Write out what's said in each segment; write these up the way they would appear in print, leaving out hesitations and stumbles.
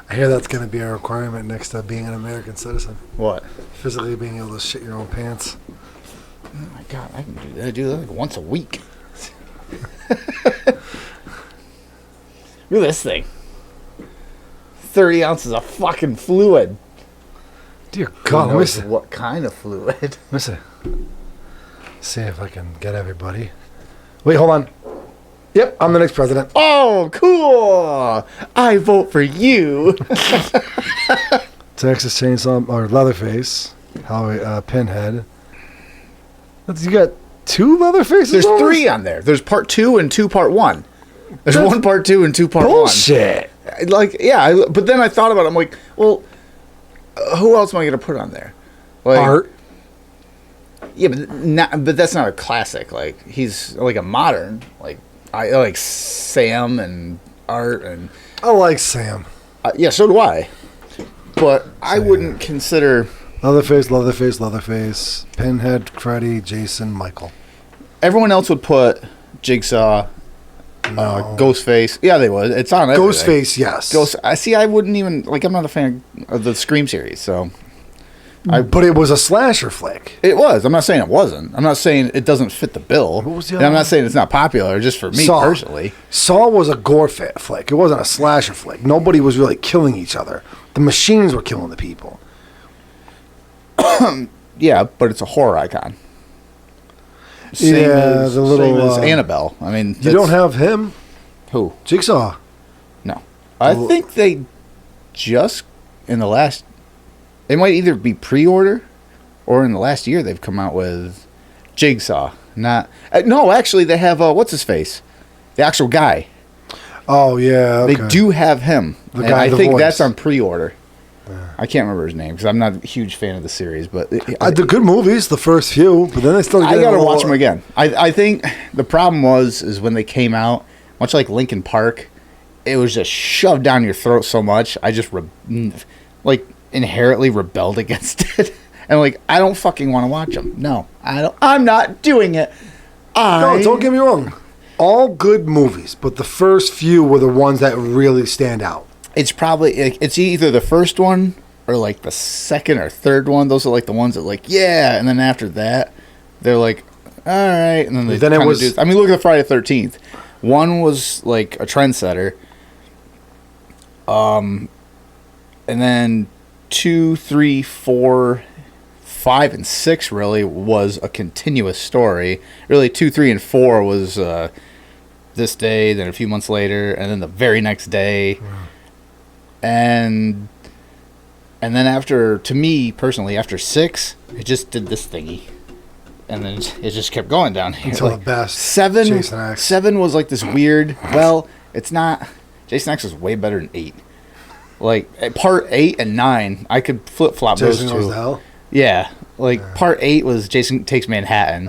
I hear that's going to be a requirement next to being an American citizen. What? Physically being able to shit your own pants. Oh my god, I can do that. I do that like once a week. Look at this thing. 30 ounces of fucking fluid. Dear God, let me see. What kind of fluid? Let me see. See if I can get everybody. Wait, hold on. Yep, I'm the next president. Oh, cool! I vote for you. Texas Chainsaw or Leatherface, Pinhead. You got 2 Leatherfaces? There's 3 on there. There's part 2 and 2 part 1. There's 1 part 2 and 2 part 1. Bullshit. Like, yeah, but then I thought about it. I'm like, well, who else am I going to put on there? Like, Art. Yeah, but that's not a classic. Like, he's like a modern. Like, I like Sam and Art and. I like Sam. Yeah, so do I. But Sam. I wouldn't consider. Leatherface. Pinhead, Freddy, Jason, Michael. Everyone else would put Jigsaw. No. Ghostface. Yeah, they would. It's on everything. Ghostface, yes. I see. I wouldn't even like. I'm not a fan of the Scream series, so. But it was a slasher flick. It was. I'm not saying it wasn't. I'm not saying it doesn't fit the bill. What was the and I'm other not saying it's not popular. Just for me personally. Saw was a gore flick. It wasn't a slasher flick. Nobody was really killing each other. The machines were killing the people. Yeah, but it's a horror icon. Same as Annabelle. I mean, you don't have him. Who? Jigsaw. No, I think they just in the last. They might either be pre-order, or in the last year they've come out with Jigsaw. Not no, actually they have what's his face, the actual guy. Oh yeah, okay. They do have him. The guy. I think voice. that's on pre-order. I can't remember his name because I'm not a huge fan of the series, but the good movies, the first few, but then they still. I gotta watch them again. I think the problem is when they came out, much like Linkin Park, it was just shoved down your throat so much. I just inherently rebelled against it, and like I don't fucking want to watch them. No, I don't. I'm not doing it. No, don't get me wrong. All good movies, but the first few were the ones that really stand out. It's probably it's either the first one or like the second or third one. Those are like the ones that like yeah, and then after that they're like all right, and then they it was. I mean, look at the Friday 13th. One was like a trendsetter, and then 2, 3, 4, 5, and 6 really was a continuous story. Really, 2, 3, and 4 was this day, then a few months later, and then the very next day. And then after, to me personally, after 6, it just did this thingy, and then it just kept going down here. Until the best. 7 was like this weird. Well, it's not. Jason X was way better than 8. Like part 8 and 9, I could flip flop those two. Jason Goes to Hell? Yeah, like part 8 was Jason Takes Manhattan,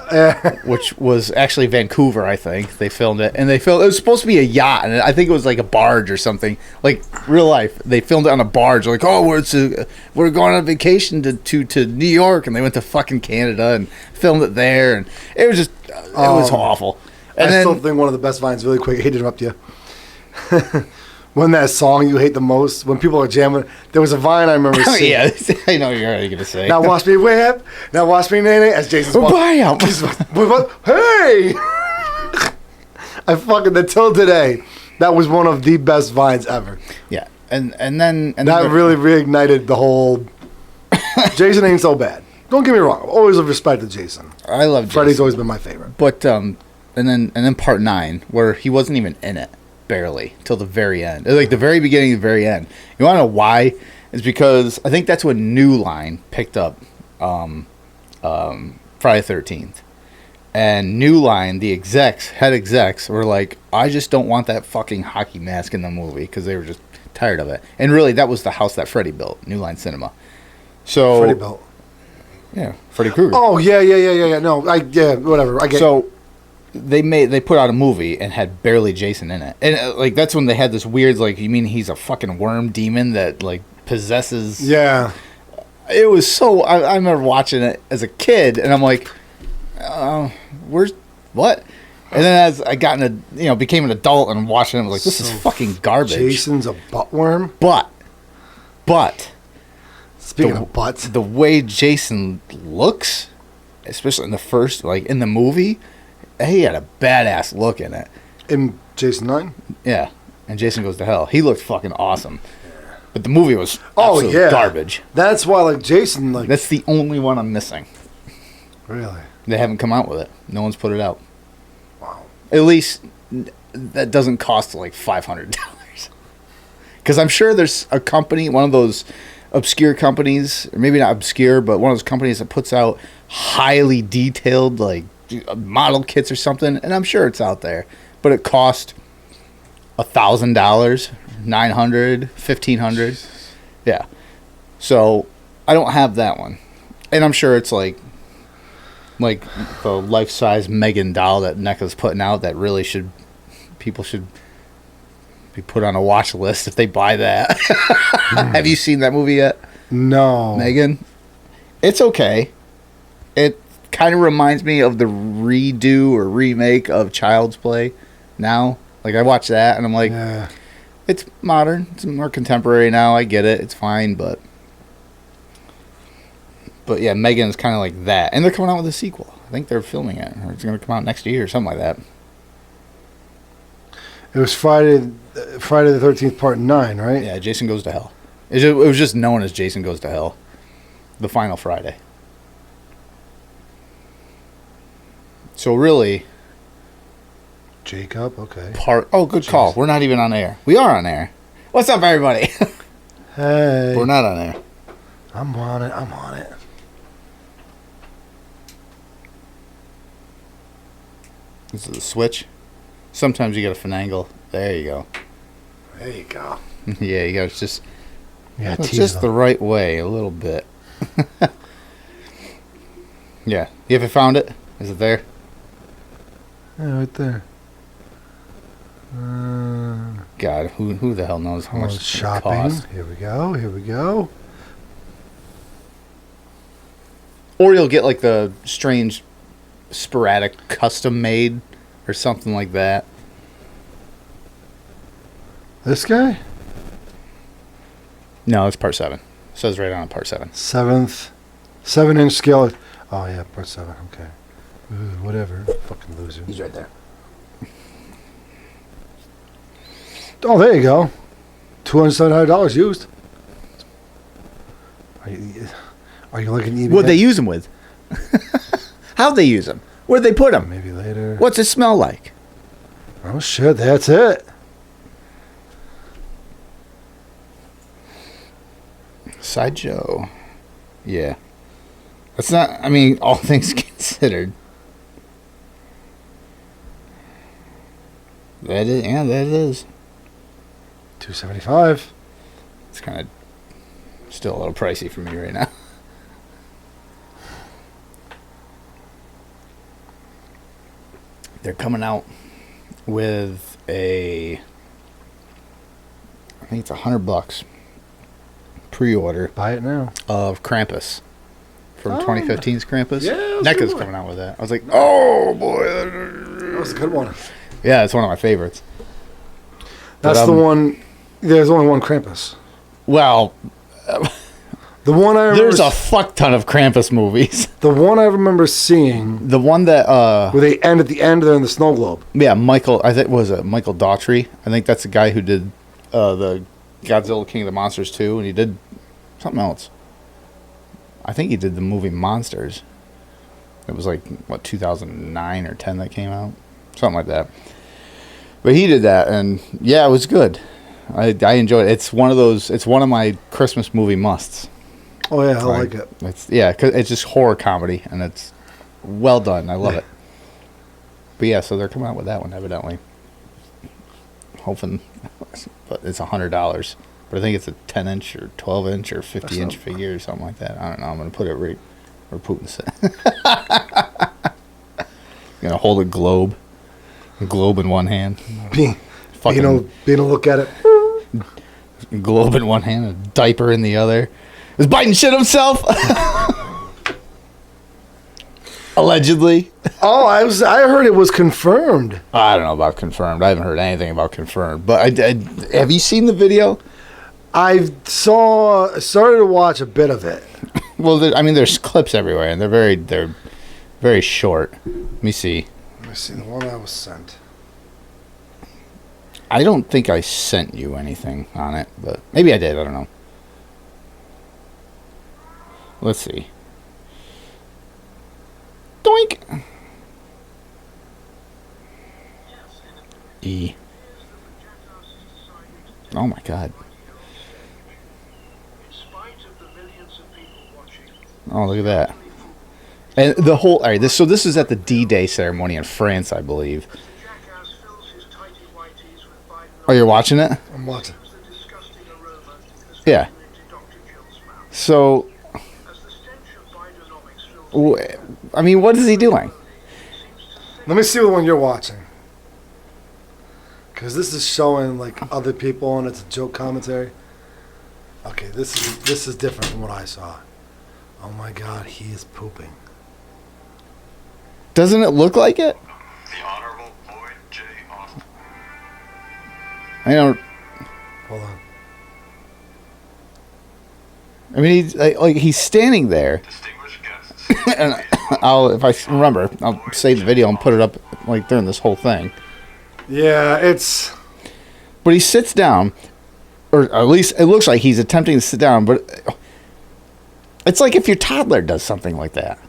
which was actually Vancouver. I think they filmed it, and it was supposed to be a yacht, and I think it was like a barge or something, like real life. They filmed it on a barge, like we're going on vacation to New York, and they went to fucking Canada and filmed it there, and it was just it was awful. And I still think one of the best vines. Really quick, I hate to interrupt you. When that song you hate the most, when people are jamming, there was a vine I remember seeing. Yeah, I know you're already going to say. Now watch me whip, now watch me nay, as Jason's buyout. Hey! I fucking, until today, that was one of the best vines ever. Yeah, and then that really reignited the whole, Jason ain't so bad. Don't get me wrong, I've always respected Jason. I love Jason. Freddy's always been my favorite. But, and then part 9, where he wasn't even in it. Barely till the very end, like the very beginning and the very end. You want to know why? It's because I think that's when New Line picked up Friday 13th, and New Line, the head execs were like, I just don't want that fucking hockey mask in the movie, because they were just tired of it. And really, that was the house that Freddy built, New Line Cinema. So Freddy built. Yeah, Freddy Krueger. Oh yeah. No, whatever. I get. So they put out a movie and had barely Jason in it, and like that's when they had this weird, like, you mean he's a fucking worm demon that like possesses? Yeah. It was so. I remember watching it as a kid, and I'm like, where's what? And then as I became an adult and watching it, I was like, this is fucking garbage. Jason's a buttworm. But Speaking of butts, the way Jason looks, especially in the first, like in the movie, he had a badass look in it. in Jason 9? Yeah, and Jason Goes to Hell. He looked fucking awesome. But the movie was absolute garbage. That's why, like, Jason, like... That's the only one I'm missing. Really? They haven't come out with it. No one's put it out. Wow. At least that doesn't cost like $500. Because I'm sure there's a company, one of those obscure companies, or maybe not obscure, but one of those companies that puts out highly detailed like model kits or something, and I'm sure it's out there. But it cost $1,000, $900, $1,500. Yeah. So I don't have that one, and I'm sure it's like the life-size Megan doll that NECA's putting out that really people should be put on a watch list if they buy that. Have you seen that movie yet? No. Megan? It's okay. It kind of reminds me of the redo or remake of Child's Play now. Like, I watched that, and I'm like, Yeah. it's modern. It's more contemporary now. I get it. It's fine, but yeah, Megan's kind of like that. And they're coming out with a sequel. I think they're filming it, or it's going to come out next year or something like that. It was Friday the 13th, part 9, right? Yeah, Jason Goes to Hell. It was just known as Jason Goes to Hell. The final Friday. So really... Jacob, okay. Good call. We're not even on air. We are on air. What's up, everybody? Hey. We're not on air. I'm on it. This is the switch. Sometimes you got to finagle. There you go. There you go. Yeah, you got to just... Yeah, It's just the right way, a little bit. Yeah. You ever found it? Is it there? Yeah, right there. God, who the hell knows how much it's gonna shopping. cost? Here we go. Or you'll get like the strange, sporadic, custom made or something like that. This guy? No, it's part 7. It says right on it, part 7. 7-inch scale. Oh yeah, part 7. Okay. Ooh, whatever. Fucking loser. He's right there. Oh, there you go. $275 used. Are you looking at eBay? What'd they use them with? How'd they use them? Where'd they put them? Maybe later. What's it smell like? Oh shit, that's it. Sideshow. Yeah. That's not, I mean, all things considered. That is. $275. It's kind of still a little pricey for me right now. They're coming out with I think it's $100 pre-order Buy it now. of Krampus from 2015's Krampus. Yeah, that was a NECA's good one. coming out with that. I was like, oh boy, That was a good one. yeah, it's one of my favorites. That's But, the one. There's only one Krampus. Well, The one I remember. there's a fuck ton of Krampus movies. The one I remember seeing The one that where they end at the end. They're in the snow globe. yeah, Michael, I think was it Michael Daughtry? I think that's the guy who did the Godzilla King of the Monsters 2, and he did something else. I think he did the movie Monsters. It was like, what, 2009 or 10 that came out? Something like that. But he did that, and yeah, it was good. I enjoyed it. It's one of my Christmas movie musts. Oh yeah, I Right. like it. It's 'cause it's just horror comedy, and it's well done. I love it. But yeah, so they're coming out with that one, evidently. Hoping, but it's $100. But I think it's a 10-inch or 12-inch or 50-inch figure or something like that. I don't know. I'm gonna put it right where Putin said. Gonna hold a globe in one hand, Being fucking a look at it. globe in one hand, a diaper in the other. Is Biden shit himself? Allegedly. Oh, I heard it was confirmed. I don't know about confirmed. I haven't heard anything about confirmed. But have you seen the video? I started to watch a bit of it. Well, there's clips everywhere, and they're very short. Let me see. Let me see the one I was sent. I don't think I sent you anything on it, but maybe I did. I don't know. Let's see. Doink. E. Oh my God. Oh, look at that. And the whole... All right, this is at the D-Day ceremony in France, I believe. Oh, you're watching it? I'm watching. Yeah. So... I mean, what is he doing? Let me see the one you're watching. Because this is showing, like, other people, and it's a joke commentary. Okay, this is different from what I saw. Oh my God, he is pooping. Doesn't it look like it? The Honorable Boyd J. Austin. I don't... Hold on. I mean, he's standing there. Distinguished guests. And if I remember, I'll save the video and put it up, like, during this whole thing. Yeah, it's... But he sits down, or at least it looks like he's attempting to sit down, but it's like if your toddler does something like that.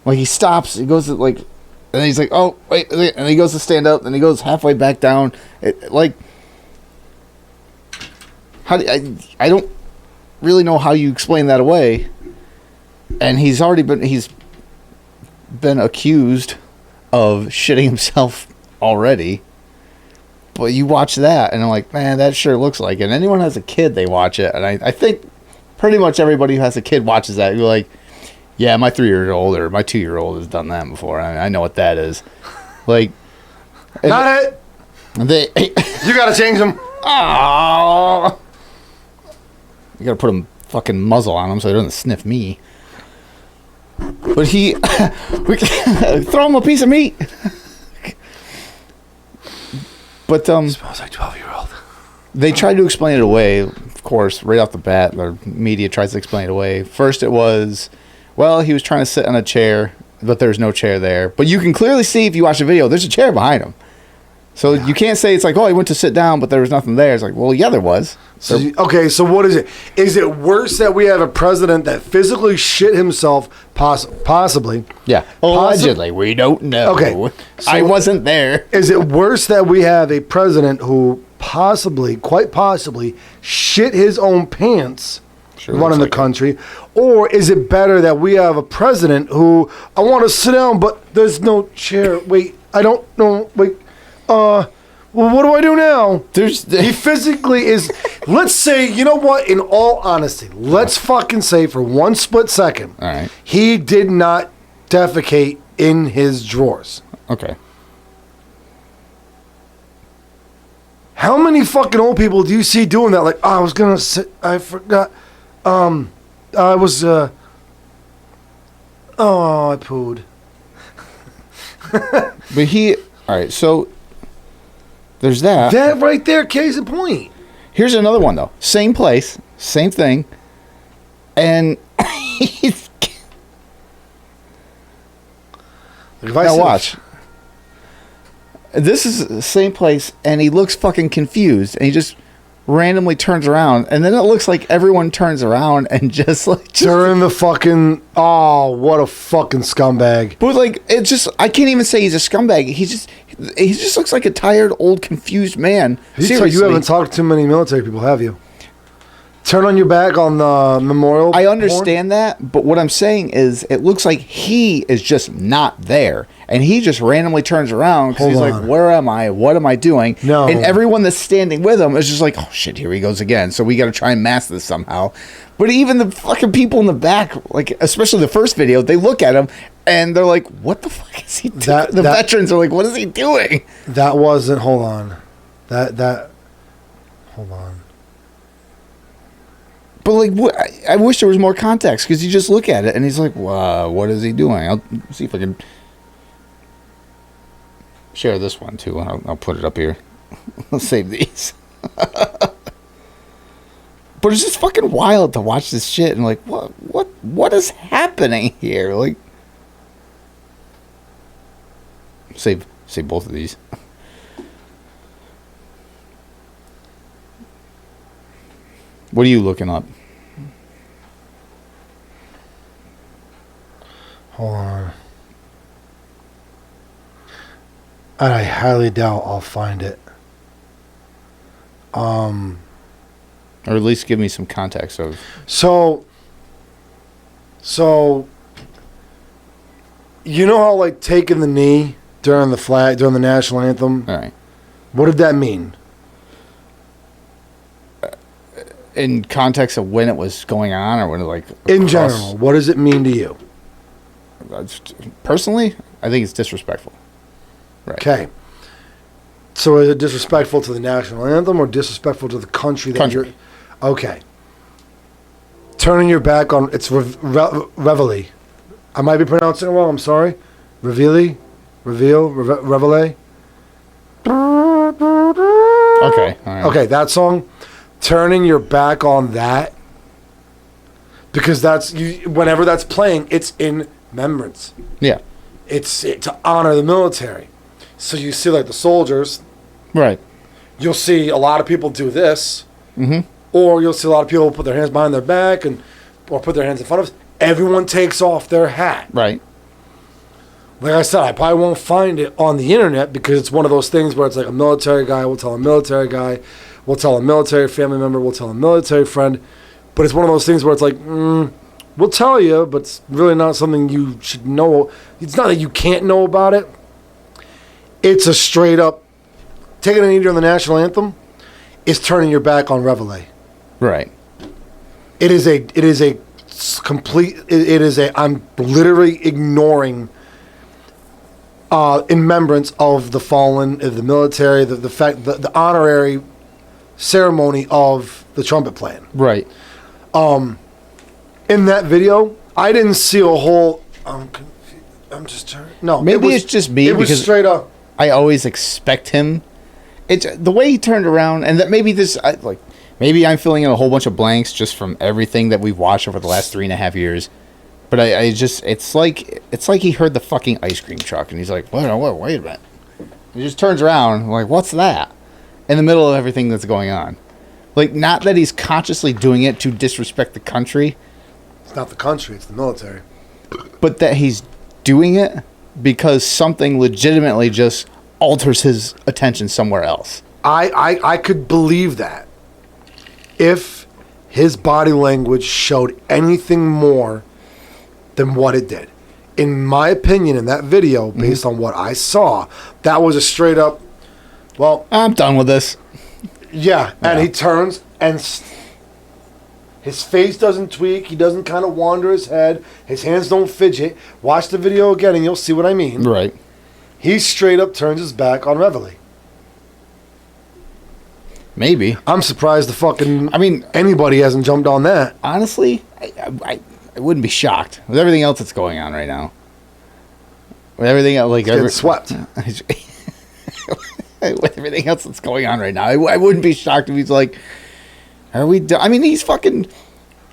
Like, he stops, he goes to, like, and he's like, oh, wait, and he goes to stand up, and he goes halfway back down. I don't really know how you explain that away. And he's been accused of shitting himself already. But you watch that, and I'm like, man, that sure looks like it. And anyone who has a kid, they watch it. And I think pretty much everybody who has a kid watches that. You're like, yeah, my 3-year-old or my 2-year-old has done that before. I know what that is. Like, Not it! You gotta change them. Oh, you gotta put a fucking muzzle on him so he doesn't sniff me. But we throw him a piece of meat. But Smells like 12-year-old. they tried to explain it away, of course, right off the bat. The media tries to explain it away. First it was, well, he was trying to sit on a chair, but there's no chair there. But you can clearly see if you watch the video, there's a chair behind him. So you can't say it's like, oh, he went to sit down, but there was nothing there. It's like, well, yeah, there was. So what is it? Is it worse that we have a president that physically shit himself, possibly? Yeah, allegedly. We don't know. Okay, so I wasn't there. Is it worse that we have a president who quite possibly, shit his own pants running the country? Or is it better that we have a president who, I want to sit down, but there's no chair. Wait, I don't know. Wait. Well, what do I do now? He physically is. Let's say, you know what? In all honesty, let's fucking say for one split second, All right. he did not defecate in his drawers. Okay. How many fucking old people do you see doing that? Like, oh, I was gonna sit. I forgot. I was. Oh, I pooed. But he. All right. So there's that. That right there, case in point. Here's another one though. Same place, same thing, and he's. Now watch. This is the same place, and he looks fucking confused, and he just randomly turns around, and then it looks like everyone turns around and just like during the fucking. Oh, what a fucking scumbag! But like, it just, I can't even say he's a scumbag. He just looks like a tired, old, confused man. Seriously, you haven't talked to too many military people, have you? Turn on your back on the memorial. I understand that, but what I'm saying is, it looks like he is just not there, and he just randomly turns around because he's like, "Where am I? What am I doing?" No, and everyone that's standing with him is just like, "Oh shit, here he goes again." So we got to try and mask this somehow. But even the fucking people in the back, like especially the first video, they look at him and they're like, "What the fuck is he doing?" The veterans are like, "What is he doing?" That wasn't. Hold on. Hold on. But like, I wish there was more context because you just look at it and he's like, wow, what is he doing? I'll see if I can share this one too. I'll put it up here. I'll save these. But it's just fucking wild to watch this shit and like, what is happening here? Like, save both of these. What are you looking up? Hold on. And I highly doubt I'll find it. Or at least give me some context of. So you know how like taking the knee during the national anthem? All right. What did that mean? In context of when it was going on, or when it like In general, what does it mean to you? Personally, I think it's disrespectful. Right. Okay. So is it disrespectful to the national anthem or disrespectful to the country that you're... Okay. Turning your back on... It's Reveille. I might be pronouncing it wrong. I'm sorry. Reveille? Reveille? Okay. All right. Okay, that song. Turning your back on that. Because that's... whenever that's playing, it's in remembrance. Yeah. It's to honor the military. So you see like the soldiers... Right. You'll see a lot of people do this. Mm-hmm. Or you'll see a lot of people put their hands behind their back or put their hands in front of us. Everyone takes off their hat. Right. Like I said, I probably won't find it on the internet because it's one of those things where it's like a military guy will tell a military guy, will tell a military family member, will tell a military friend. But it's one of those things where it's like, we'll tell you, but it's really not something you should know. It's not that you can't know about it. It's a straight up, taking a knee during the national anthem is turning your back on Reveille. Right. It is a complete. I'm literally ignoring in remembrance of the fallen, of the military, the fact, the honorary ceremony of the trumpet playing. Right. In that video, I didn't see a whole. I'm just trying. No, maybe it's just me. It was because straight up. I always expect him. It's the way he turned around, and that maybe this, maybe I'm filling in a whole bunch of blanks just from everything that we've watched over the last 3.5 years. But I just, it's like he heard the fucking ice cream truck, and he's like, wait a minute. He just turns around, like, what's that? In the middle of everything that's going on. Like, not that he's consciously doing it to disrespect the country. It's not the country, it's the military. But that he's doing it because something legitimately just alters his attention somewhere else. I could believe that if his body language showed anything more than what it did. In my opinion, in that video, based on what I saw, that was a straight up, well... I'm done with this. Yeah, and he turns and his face doesn't tweak. He doesn't kind of wander his head. His hands don't fidget. Watch the video again and you'll see what I mean. Right. He straight up turns his back on Reveille. Maybe. I'm surprised the anybody hasn't jumped on that. Honestly, I wouldn't be shocked with everything else that's going on right now. With everything else, Getting swept. With everything else that's going on right now, I wouldn't be shocked if he's like, "Are we done?" I mean, he's fucking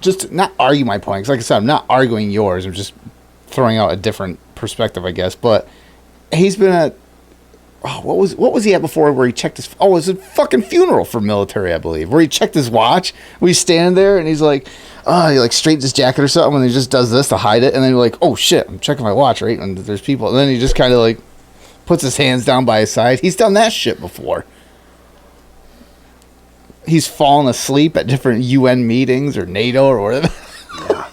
just not argue my point. 'Cause like I said, I'm not arguing yours. I'm just throwing out a different perspective, I guess. But he's been at what was he at before where he checked his... Oh, it was a fucking funeral for military, I believe, where he checked his watch. We stand there and he's like, he like straightens his jacket or something, and he just does this to hide it, and then you're like, oh shit, I'm checking my watch, right? And there's people, and then he just kind of like puts his hands down by his side. He's done that shit before. He's fallen asleep at different UN meetings or NATO or whatever. Yeah.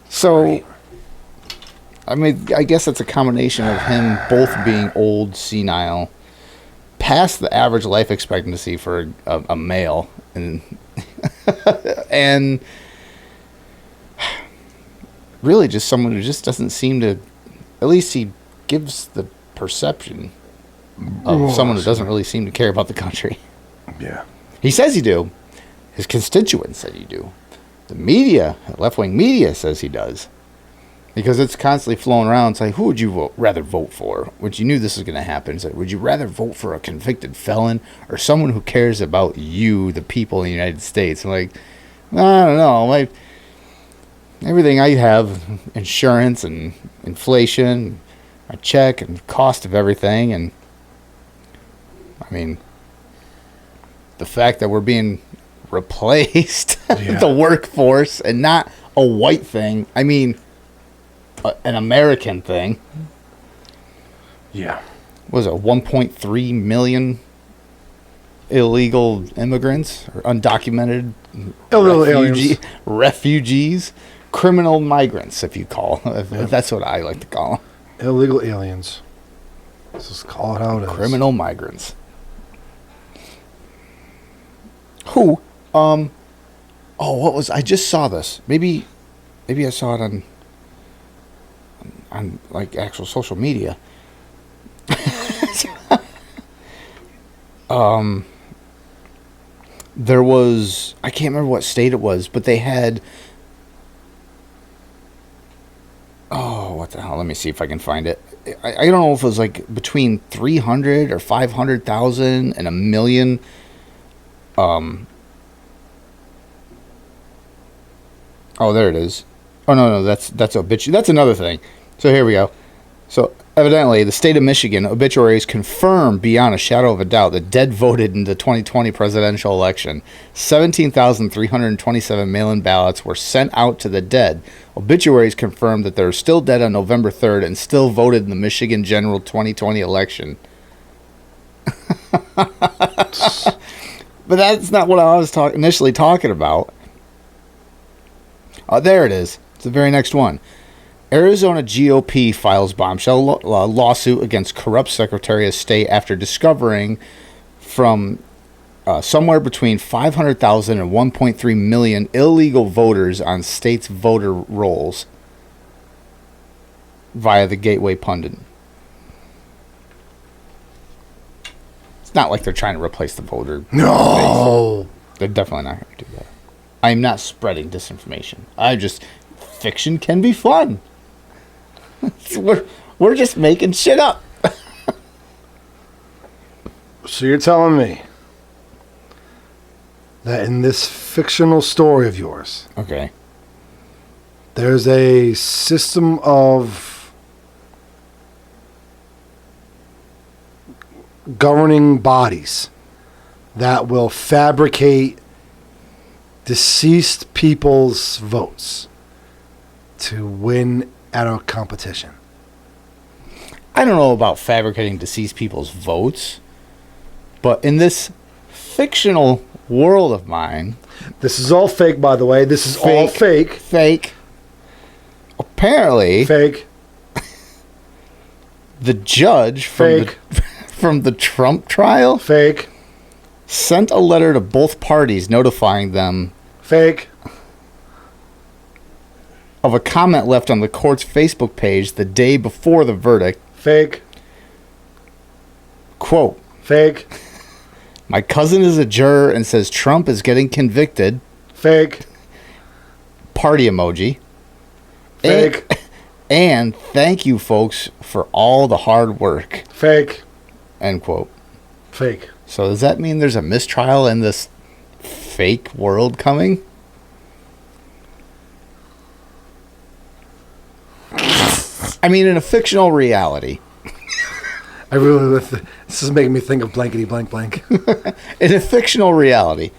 So... Right. I mean, I guess it's a combination of him both being old, senile, past the average life expectancy for a male, and and really just someone who just doesn't seem to... At least he gives the perception of someone who doesn't really seem to care about the country. Yeah. He says you do. His constituents say you do. The media, left-wing media, says he does. Because it's constantly flowing around. It's like, who would you rather vote for? Which you knew this was going to happen. It's like, would you rather vote for a convicted felon or someone who cares about you, the people in the United States? I'm like, I don't know. Like, everything I have, insurance and inflation, a check and cost of everything. And, I mean, the fact that we're being replaced, the workforce, and not a white thing. I mean, an American thing. Yeah. Was it 1.3 million illegal immigrants or undocumented refugees, criminal migrants, if you call. If that's what I like to call them. Illegal aliens. Let's just call it how it is. Criminal migrants. Who? Oh, what was? I just saw this. Maybe I saw it on like actual social media. There was, I can't remember what state it was, but they had, oh, what the hell? Let me see if I can find it. I don't know if it was like between 300 or 500,000 and a million. Oh, there it is. Oh, no, that's obituary. That's another thing. So here we go. So evidently, the state of Michigan obituaries confirm beyond a shadow of a doubt that dead voted in the 2020 presidential election. 17,327 mail-in ballots were sent out to the dead. Obituaries confirm that they're still dead on November 3rd and still voted in the Michigan general 2020 election. But that's not what I was initially talking about. Oh, there it is. It's the very next one. Arizona GOP files bombshell lawsuit against corrupt Secretary of State after discovering from somewhere between 500,000 and 1.3 million illegal voters on state's voter rolls via the Gateway Pundit. It's not like they're trying to replace the voter. No. Base. They're definitely not going to do that. I'm not spreading disinformation. Fiction can be fun. We're just making shit up. So you're telling me that in this fictional story of yours, okay, there's a system of governing bodies that will fabricate deceased people's votes to win at a competition. I don't know about fabricating deceased people's votes, but in this fictional world of mine... This is all fake, by the way. This is all fake. Fake. Apparently... Fake. The judge from the Trump trial... Fake. Sent a letter to both parties notifying them... Fake. Of a comment left on the court's Facebook page the day before the verdict. Fake. Quote. Fake. My cousin is a juror and says Trump is getting convicted. Fake. Party emoji. Fake. And thank you, folks, for all the hard work. Fake. End quote. Fake. So does that mean there's a mistrial in this fake world coming? I mean, in a fictional reality. This is making me think of blankety blank blank. In a fictional reality,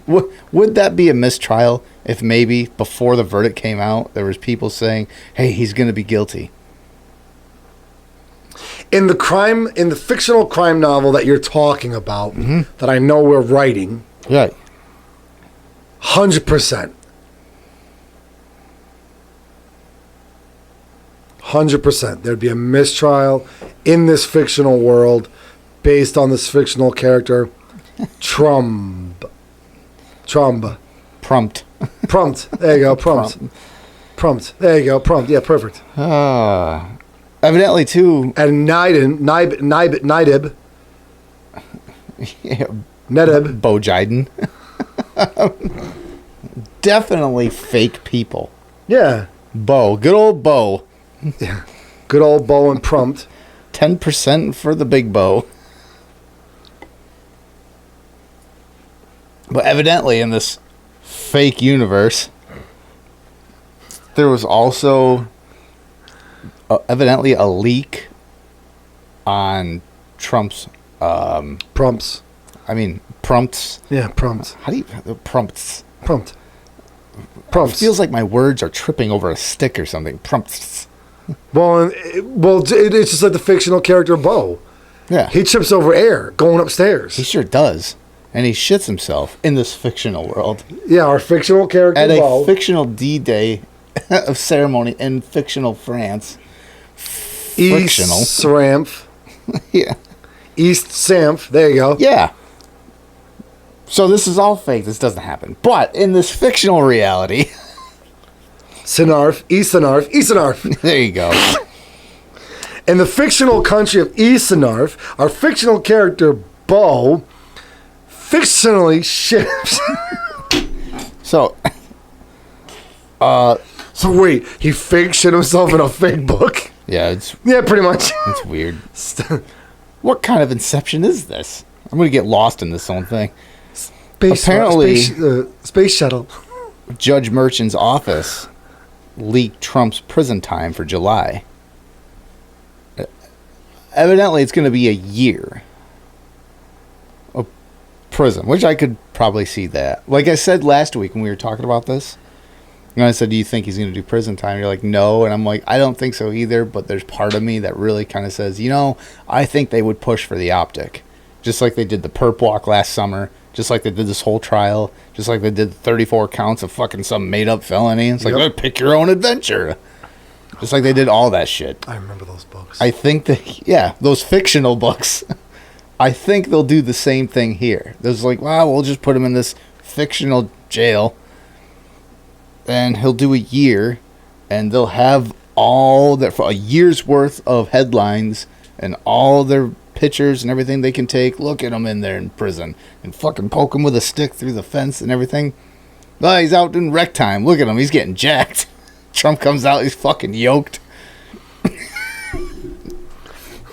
would that be a mistrial if maybe before the verdict came out, there was people saying, hey, he's going to be guilty? In the fictional crime novel that you're talking about, that I know we're writing, yeah, 100%. 100%. There'd be a mistrial in this fictional world based on this fictional character. Prompt. There you go. Prompt. There you go. Prompt. Yeah, perfect. Evidently, too. And Nidib. Yeah. Nedib. Bo Jiden. definitely fake people. Yeah. Bo, good old Bo. Yeah. Good old Bo and Prompt. 10% for the big Bo. But evidently in this fake universe, there was also evidently a leak on Trump's Prompts. prompts. Yeah, prompts. How do you prompts? Prompt. It Prompts. feels like my words are tripping over a stick or something. Prompts. Well, it's just like the fictional character Bo. Yeah, He trips over air going upstairs. he sure does, and he shits himself in this fictional world Yeah, our fictional character at a Bo. fictional D-Day of ceremony in fictional France. East Frictional. Sramph. Yeah. East Samph. There you go. Yeah. So this is all fake. This doesn't happen. But in this fictional reality, Sinarf. East Sinarf. East Sinarf. there you go. In the fictional country of East Sinarf, our fictional character Bo fictionally ships. So, So wait, he fake shit himself in a fake book? yeah, it's Yeah, pretty much. weird. What kind of inception is this? I'm going to get lost in this whole thing. Apparently- space shuttle. Judge Merchant's office leaked Trump's prison time for July. Evidently, it's going to be a year of prison, which I could probably see that. Like I said last week when we were talking about this, and I said, do you think he's going to do prison time? You're like, no. And I'm like, I don't think so either, but there's part of me that really kind of says, I think they would push for the optic. Just like they did the perp walk last summer, just like they did this whole trial, just like they did 34 counts of fucking some made-up felony. It's like, Yep. pick your own adventure. Just like they did all that shit. I remember those books. I think that, yeah, those fictional books, I think they'll do the same thing here. There's like, wow, we'll just put him in this fictional jail, and he'll do a year, and they'll have all that for a year's worth of headlines and all their pictures and everything they can take. Look at him in there in prison and fucking poke him with a stick through the fence and everything. Oh, he's out in rec time. Look at him. He's getting jacked. Trump comes out. He's fucking yoked.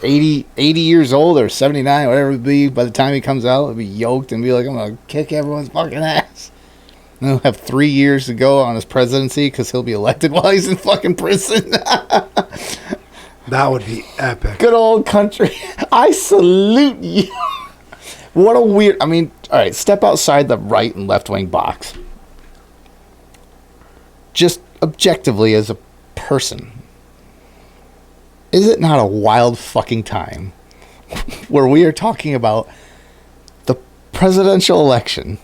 80 years old or 79, whatever it be. By the time he comes out, he'll be yoked and be like, I'm going to kick everyone's fucking ass. And he'll have 3 years to go on his presidency because he'll be elected while he's in fucking prison. That would be epic. Good old country. I salute you. What a weird... all right, step outside the right and left wing box. Just objectively as a person. Is it not a wild fucking time where we are talking about the presidential election?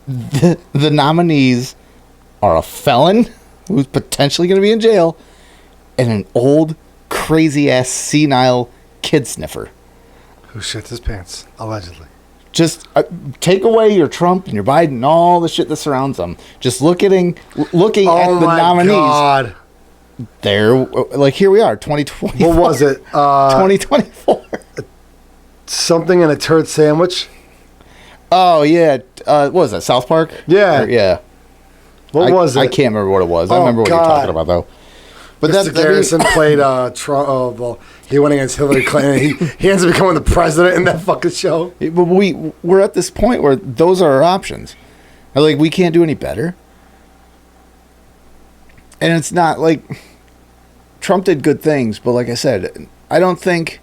The nominees are a felon who's potentially going to be in jail and an old, crazy-ass, senile kid sniffer. Who shit his pants, allegedly. Just take away your Trump and your Biden and all the shit that surrounds them. Just looking at the nominees. God. They're like, here we are, 2020. What was it? 2024. Something in a turd sandwich? Oh, yeah. What was that, South Park? Yeah. Yeah. What was it? I can't remember what it was. I Oh, remember what you're God. talking about, though. But Mr. Garrison played Trump. Oh, well, he went against Hillary Clinton. He ends up becoming the president in that fucking show. But we're at this point where those are our options. Like, we can't do any better. And it's not like Trump did good things, but like I said, I don't think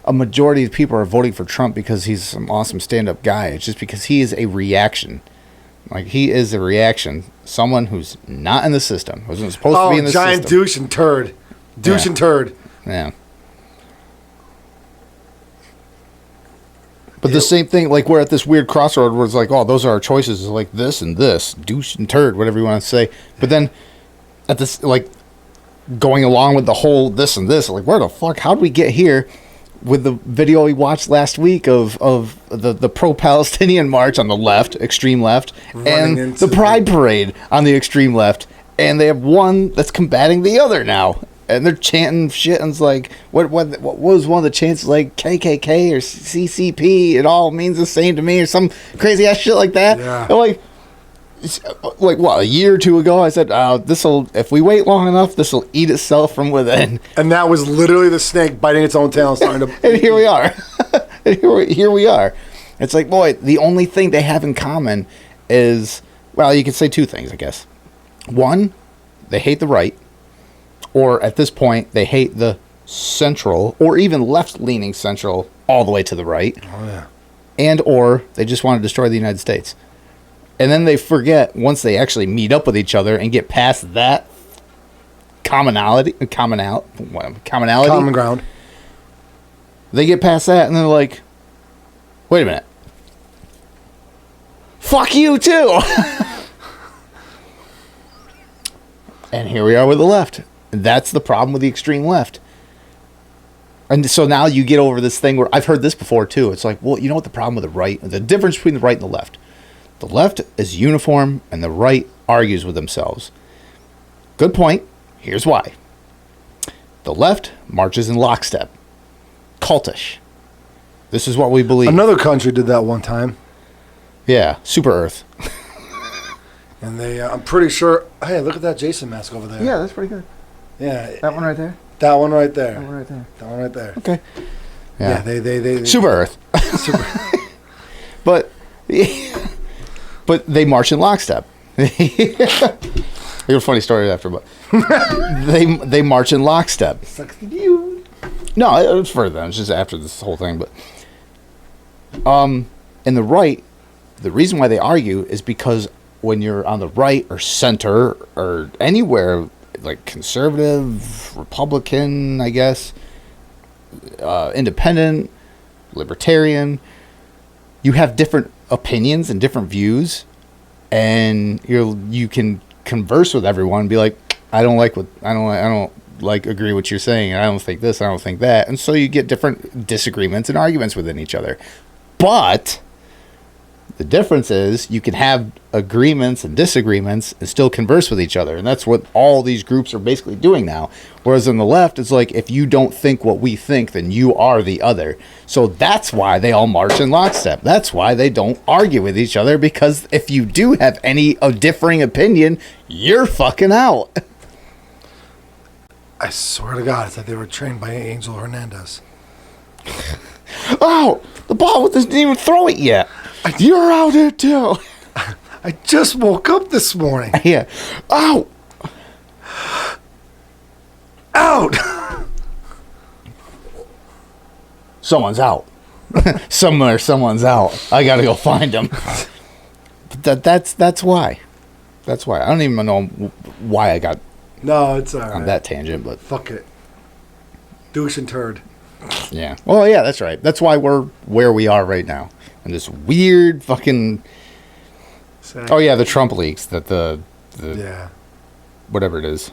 a majority of people are voting for Trump because he's some awesome stand-up guy. It's just because he is a reaction. Like, he is a reaction. Someone who's not in the system, who's supposed to be in the giant system. douche and turd. Douche Yeah. and turd. Yeah. But the same thing, like, we're at this weird crossroad where it's like, oh, those are our choices. It's like this and this, douche and turd, whatever you want to say. But then, at this, like, going along with the whole this and this, like, where the fuck, how'd we get here with the video we watched last week of the pro-Palestinian march on the left, extreme left, Running and into the Pride Parade on the extreme left, and they have one that's combating the other now. And they're chanting shit, and it's like, what was one of the chants, like KKK or CCP? It all means the same to me, or some crazy ass shit like that. Yeah. I'm like, like what, a year or two ago, I said, this'll, if we wait long enough, this'll eat itself from within. And that was literally the snake biting its own tail and starting to. And here we are. And here we are. It's like, boy, the only thing they have in common is, well, you could say two things, I guess. One, they hate the right, or at this point, they hate the central, or even left-leaning central, all the way to the right. Oh, yeah. And or they just want to destroy the United States. And then they forget, once they actually meet up with each other and get past that common ground. They get past that and they're like, wait a minute. Fuck you too. And here we are with the left. That's the problem with the extreme left. And so now you get over this thing where I've heard this before too. It's like, well, you know what the problem with the right, the difference between the right and the left. The left is uniform and the right argues with themselves. Good point. Here's why. The left marches in lockstep. Cultish. This is what we believe. Another country did that one time. Yeah, Super Earth. And they, I'm pretty sure, hey, look at that Jason mask over there. Yeah, that's pretty good. Yeah. That one right there? That one right there. That one right there. That one right there. Okay. Yeah, they Super Earth. Super. But they march in lockstep. I got a funny story after, but they march in lockstep. Sucks to you. No, it was further than. It's just after this whole thing. But in the right, the reason why they argue is because when you're on the right or center or anywhere like conservative, Republican, I guess, independent, libertarian, you have different opinions and different views, and you can converse with everyone and be like, I don't agree what you're saying, and I don't think this, I don't think that, and so you get different disagreements and arguments within each other. But the difference is you can have agreements and disagreements and still converse with each other. And that's what all these groups are basically doing now. Whereas on the left, it's like, if you don't think what we think, then you are the other. So that's why they all march in lockstep. That's why they don't argue with each other, because if you do have any differing opinion, you're fucking out. I swear to God, it's like they were trained by Angel Hernandez. Oh, the ball didn't even throw it yet. You're out there too. I just woke up this morning. Yeah. Ow. Out. Someone's out. Someone's out. I gotta go find them. But that's why. That's why. I don't even know why I got No, it's all right. on that tangent, but fuck it. Douche and turd. yeah. Well, yeah, that's right. That's why we're where we are right now. And this weird fucking. Oh yeah, the Trump leaks that the yeah, whatever it is.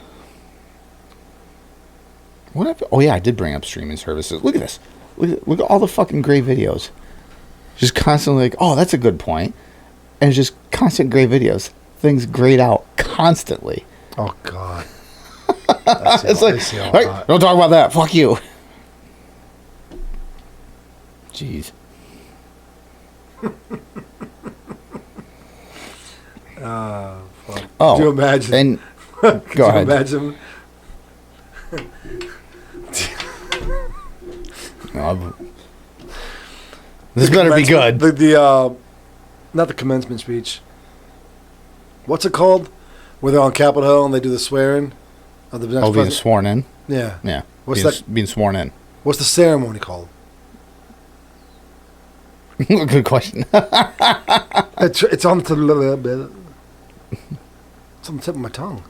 Oh yeah, I did bring up streaming services. Look at this. Look at all the fucking gray videos. Just constantly like, oh, that's a good point, and it's just constant gray videos. Things grayed out constantly. Oh God. It's like, hey, don't talk about that. Fuck you. Jeez. Fuck. Oh, Could you imagine? And Could go you ahead. imagine? This better be good. The not the commencement speech. What's it called? Where they're on Capitol Hill and they do the swearing of the next being president? sworn in. Yeah. Yeah. What's being sworn in? What's the ceremony called? Good question. It's on the it's on the tip of my tongue.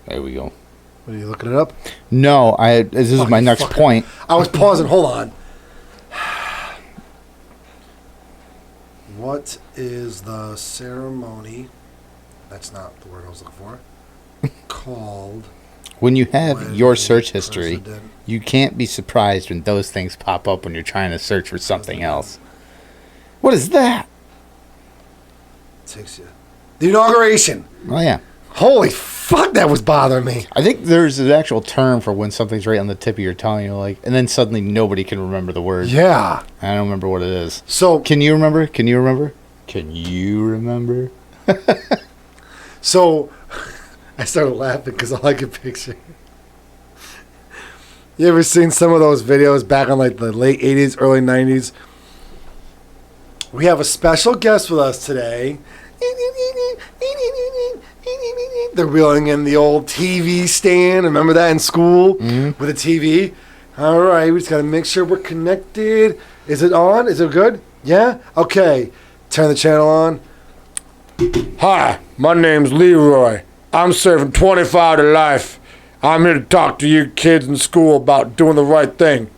There we go. What, are you looking it up? No, this is my next point. I was pausing. Hold on. What is the ceremony? That's not the word I was looking for. Called. When you have when your the search history, president- you can't be surprised when those things pop up when you're trying to search for something else. What is that? Takes you. The inauguration. Oh, yeah. Holy fuck, that was bothering me. I think there's an actual term for when something's right on the tip of your tongue, and then suddenly nobody can remember the word. Yeah. I don't remember what it is. So Can you remember? Can you remember? So I started laughing because all I could picture. You ever seen some of those videos back in like the late 80s, early 90s? We have a special guest with us today. They're wheeling in the old TV stand. Remember that in school with a TV? All right, we just got to make sure we're connected. Is it on? Is it good? Yeah? Okay. Turn the channel on. Hi, my name's Leroy. I'm serving 25 to life. I'm here to talk to you kids in school about doing the right thing.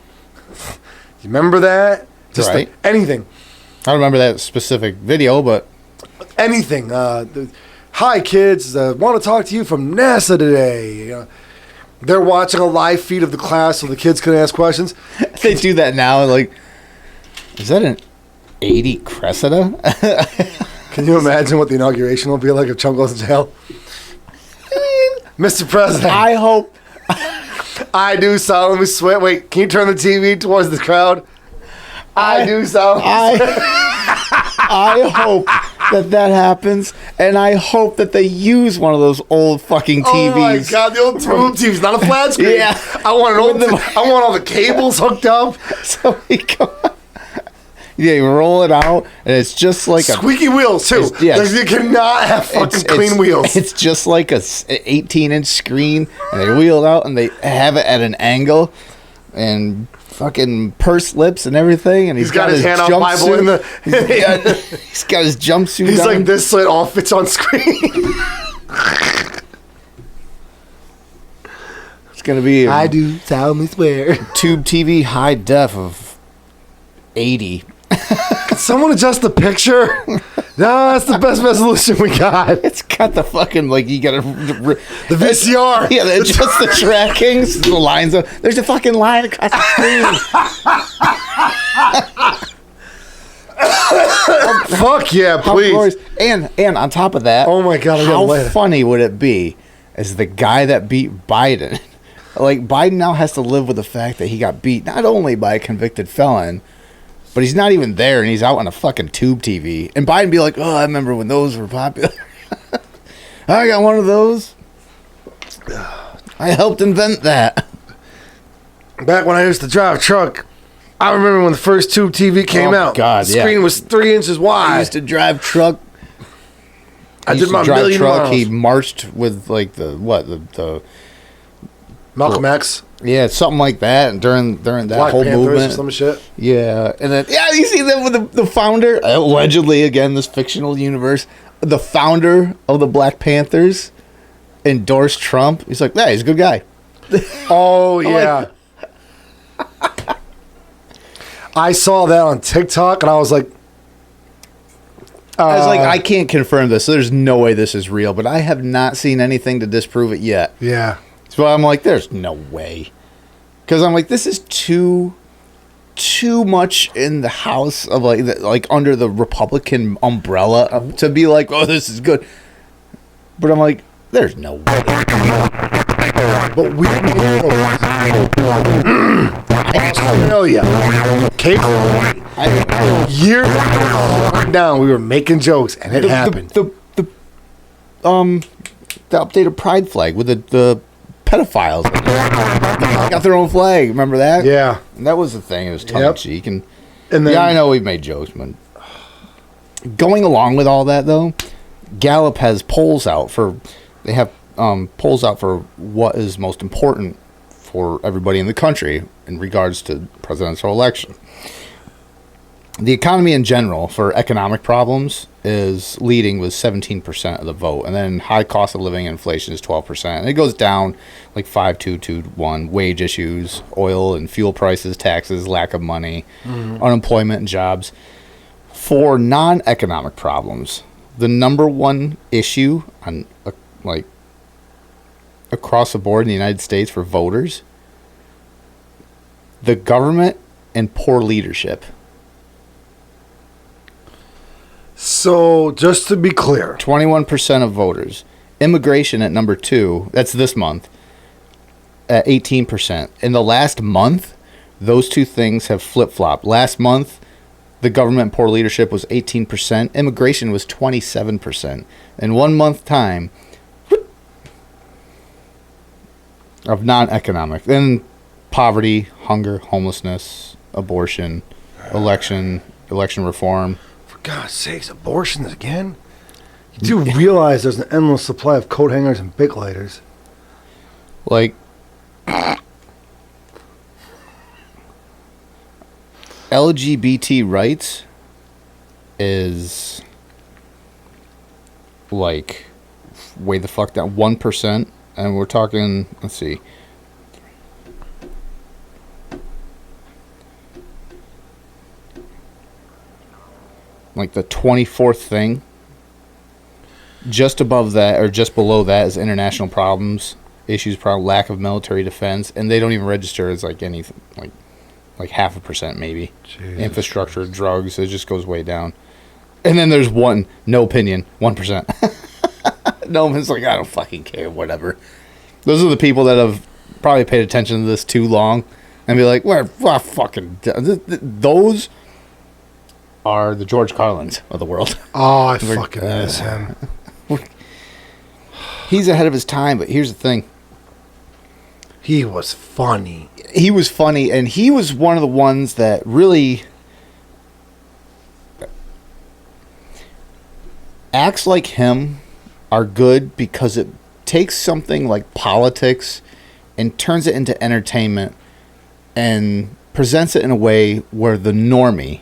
You remember that? Just Right. like anything. I don't remember that specific video, but Anything. Hi, kids. Want to talk to you from NASA today. They're watching a live feed of the class so the kids can ask questions. they do that now. Like, is that an 80 Cressida? Can you imagine what the inauguration will be like if Trump goes to jail? Mr. President, I hope. I do solemnly swear. Wait, can you turn the TV towards the crowd? I do solemnly swear. I hope that happens, and I hope that they use one of those old fucking TVs. Oh my god, the old tube TVs, not a flat screen. Yeah. I want I want all the cables hooked up. So we go. Yeah, you roll it out, and it's just like Squeaky wheels too. Yeah. Like, you cannot have fucking clean wheels. It's just like a 18-inch screen, and they wheel it out, and they have it at an angle, and fucking pursed lips and everything, and he's got his hand out Bible in the. He's got his jumpsuit. He's on. like this, so it all fits on screen. It's gonna be. I do solemnly swear. Tube TV high def of 80. Can someone adjust the picture? No, that's the best resolution we got. It's got the fucking you gotta The VCR. Yeah, just the trackings, the lines of. There's a fucking line across the screen. Fuck yeah, How please. glorious. And on top of that, Oh my God, I gotta how light it. funny would it be as the guy that beat Biden? Like, Biden now has to live with the fact that he got beat not only by a convicted felon, but he's not even there, and he's out on a fucking tube TV. And Biden be like, oh, I remember when those were popular. I got one of those. I helped invent that. Back when I used to drive a truck, I remember when the first tube TV came out. God, the screen was 3 inches I wide. used to drive truck. I He did used my to drive million truck. miles. He marched with like the Malcolm X, yeah, something like that during that Black whole Panthers, or movement. some shit. Yeah, and then you see them with the founder, allegedly again this fictional universe, the founder of the Black Panthers endorsed Trump. He's like, yeah, he's a good guy. Oh yeah. I saw that on TikTok and I was like, I was like, I can't confirm this. So there's no way this is real, but I have not seen anything to disprove it yet. yeah. So I'm like, there's no way. Because I'm like, this is too much in the house of like under the Republican umbrella to be like, oh, this is good. But I'm like, there's no way. But we Australia, Cape years down, we were making jokes and it happened. The updated pride flag with the pedophiles. They got their own flag. Remember that? Yeah. And that was the thing. It was tongue in cheek. And And then yeah, I know we've made jokes, but going along with all that though, Gallup has polls out for. They have polls out for what is most important for everybody in the country in regards to presidential election. The economy in general, for economic problems, is leading with 17% of the vote. And then high cost of living and inflation is 12%. And it goes down like 5-2 to 1. Wage issues, oil and fuel prices, taxes, lack of money, unemployment and jobs. For non-economic problems, the number one issue on across the board in the United States for voters, the government and poor leadership. So, just to be clear, 21% of voters. Immigration at number 2. That's this month. At 18%. In the last month, those two things have flip-flopped. Last month, the government poor leadership was 18%. Immigration was 27%. In 1 month time of non-economic. Then poverty, hunger, homelessness, abortion, election reform. For God's sakes, abortions again? You do realize there's an endless supply of coat hangers and Bic lighters. Like, LGBT rights is like way the fuck down 1%, and we're talking, let's see, like the 24th thing. Just above that, or just below that, is international problems, issues, lack of military defense, and they don't even register as like anything, like 0.5% maybe. Jesus Infrastructure, Christ. drugs, it just goes way down. And then there's one, no opinion, 1%. No one's like, I don't fucking care, whatever. Those are the people that have probably paid attention to this too long and be like, well, fucking, those are the George Carlins of the world. Oh, I fucking miss him. He's ahead of his time, but here's the thing. He was funny. He was funny, and he was one of the ones that really acts like him are good because it takes something like politics and turns it into entertainment and presents it in a way where the normie,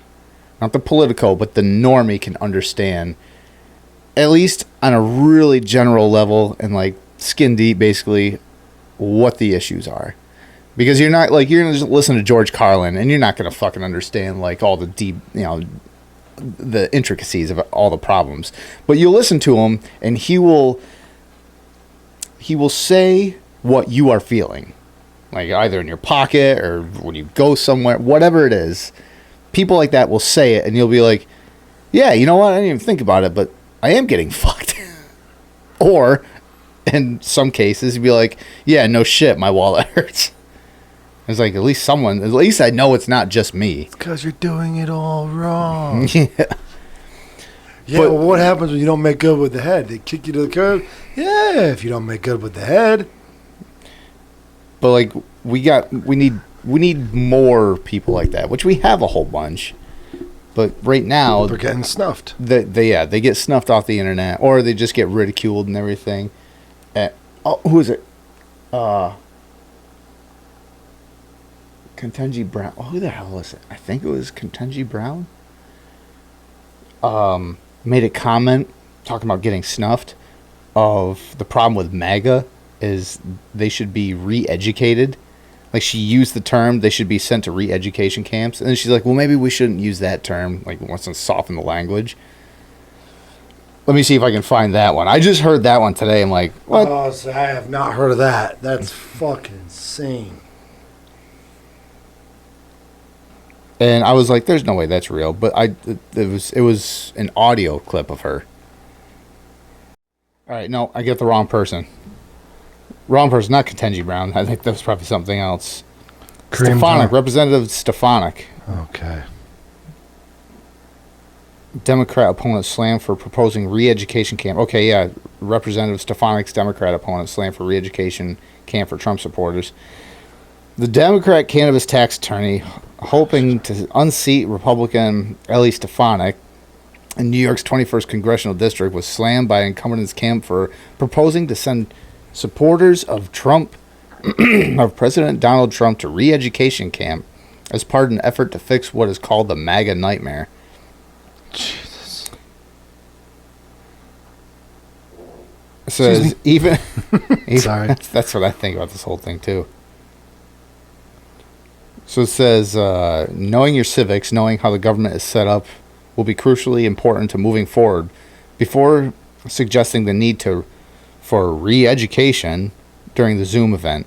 not the political, but the normie can understand, at least on a really general level and like skin deep, basically, what the issues are. Because you're not like, you're going to just listen to George Carlin and you're not going to fucking understand like all the deep, the intricacies of all the problems. But you'll listen to him and he will say what you are feeling. Like either in your pocket or when you go somewhere, whatever it is. People like that will say it and you'll be like, yeah, you know what? I didn't even think about it, but I am getting fucked. Or in some cases, you'd be like, yeah, no shit, my wallet hurts. It's like, at least I know it's not just me. It's because you're doing it all wrong. Yeah. Yeah, But- well, what happens when you don't make good with the head? They kick you to the curb? Yeah, if you don't make good with the head. But like, we need more people like that, which we have a whole bunch. But right now, They're getting snuffed. they get snuffed off the internet, or they just get ridiculed and everything. Who is it? Ketanji Brown. Oh, who the hell was it? I think it was Ketanji Brown. Made a comment talking about getting snuffed. Of the problem with MAGA is they should be re-educated. Like, she used the term, they should be sent to re-education camps. And then she's like, well, maybe we shouldn't use that term. Like, wants to soften the language. Let me see if I can find that one. I just heard that one today. I'm like, what? Oh, so I have not heard of that. That's fucking insane. And I was like, there's no way that's real. But it was an audio clip of her. All right, no, I get the wrong person. Wrong person, not Ketanji Brown. I think that was probably something else. Kareem Stefanik, John- Representative Stefanik. Okay. Democrat opponent slammed for proposing re-education camp. Okay, yeah, Representative Stefanik's Democrat opponent slammed for re-education camp for Trump supporters. The Democrat cannabis tax attorney hoping to unseat Republican Ellie Stefanik in New York's 21st congressional district was slammed by incumbent's camp for proposing to send supporters of Trump, of President Donald Trump, to re-education camp as part of an effort to fix what is called the MAGA nightmare. Jesus. It says even Sorry. that's what I think about this whole thing too. So it says, knowing your civics, knowing how the government is set up, will be crucially important to moving forward. Before suggesting the need for re-education during the Zoom event,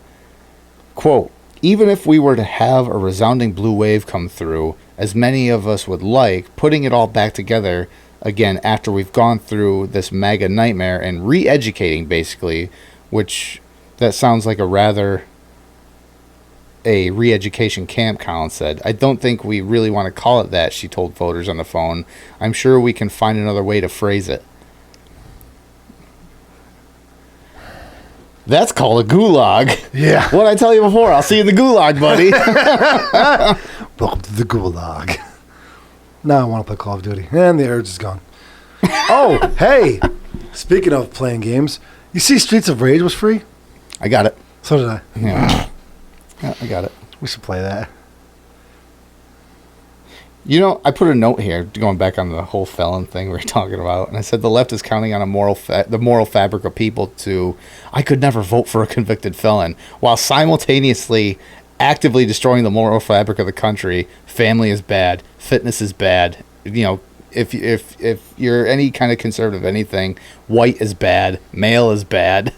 quote, even if we were to have a resounding blue wave come through, as many of us would like, putting it all back together again, after we've gone through this mega nightmare and re-educating, basically, which that sounds like a re-education camp, Colin said. I don't think we really want to call it that, she told voters on the phone. I'm sure we can find another way to phrase it. That's called a gulag. Yeah. What'd I tell you before? I'll see you in the gulag, buddy. Welcome to the gulag. Now I want to play Call of Duty. And the urge is gone. Oh, hey. Speaking of playing games, you see Streets of Rage was free? I got it. So did I. Yeah, I got it. We should play that. You know, I put a note here, going back on the whole felon thing we were talking about, and I said the left is counting on the moral fabric of people to, I could never vote for a convicted felon, while simultaneously actively destroying the moral fabric of the country. Family is bad, fitness is bad. You know, if you're any kind of conservative anything, white is bad, male is bad,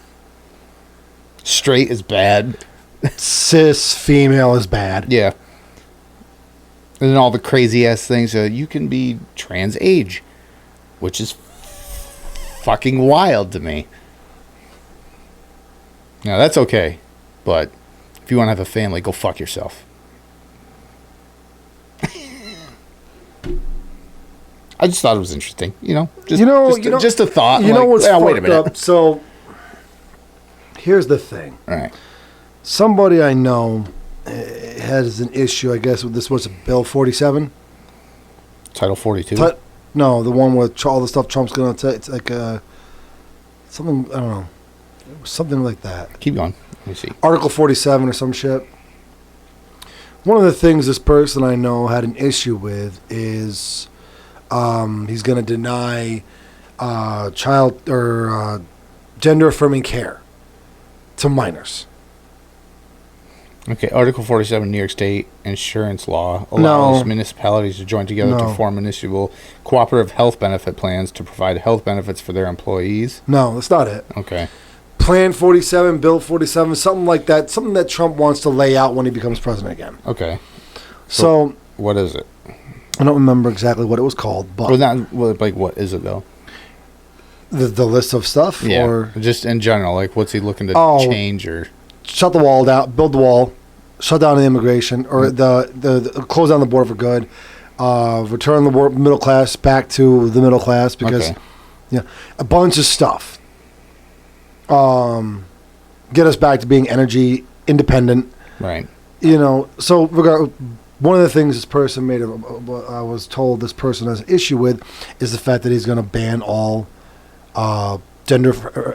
straight is bad. Cis female is bad. Yeah. And then all the crazy ass things. You can be trans age, which is fucking wild to me. Now that's okay, but if you want to have a family, go fuck yourself. I just thought it was interesting, just a thought. You know what's wait a fucked minute. up? So here's the thing. All right. Somebody I know has an issue, I guess, with this. What's it, Bill 47? Title 42? No, the one with all the stuff Trump's going to take. It's like something, I don't know. Something like that. Keep going. Let me see. Article 47 or some shit. One of the things this person I know had an issue with is he's going to deny child or gender affirming care to minors. Okay, Article 47, New York State insurance law allows municipalities to join together to form municipal cooperative health benefit plans to provide health benefits for their employees. No, that's not it. Okay. Plan 47, Bill 47, something like that. Something that Trump wants to lay out when he becomes president again. Okay. So what is it? I don't remember exactly what it was called, but what is it though? The list of stuff, Yeah, or just in general, like what's he looking to change or shut the wall down, build the wall, shut down the immigration, or the close down the border for good, return the middle class back to the middle class because a bunch of stuff. Get us back to being energy independent. Right. So one of the things this person made, I was told this person has an issue with, is the fact that he's going to ban all gender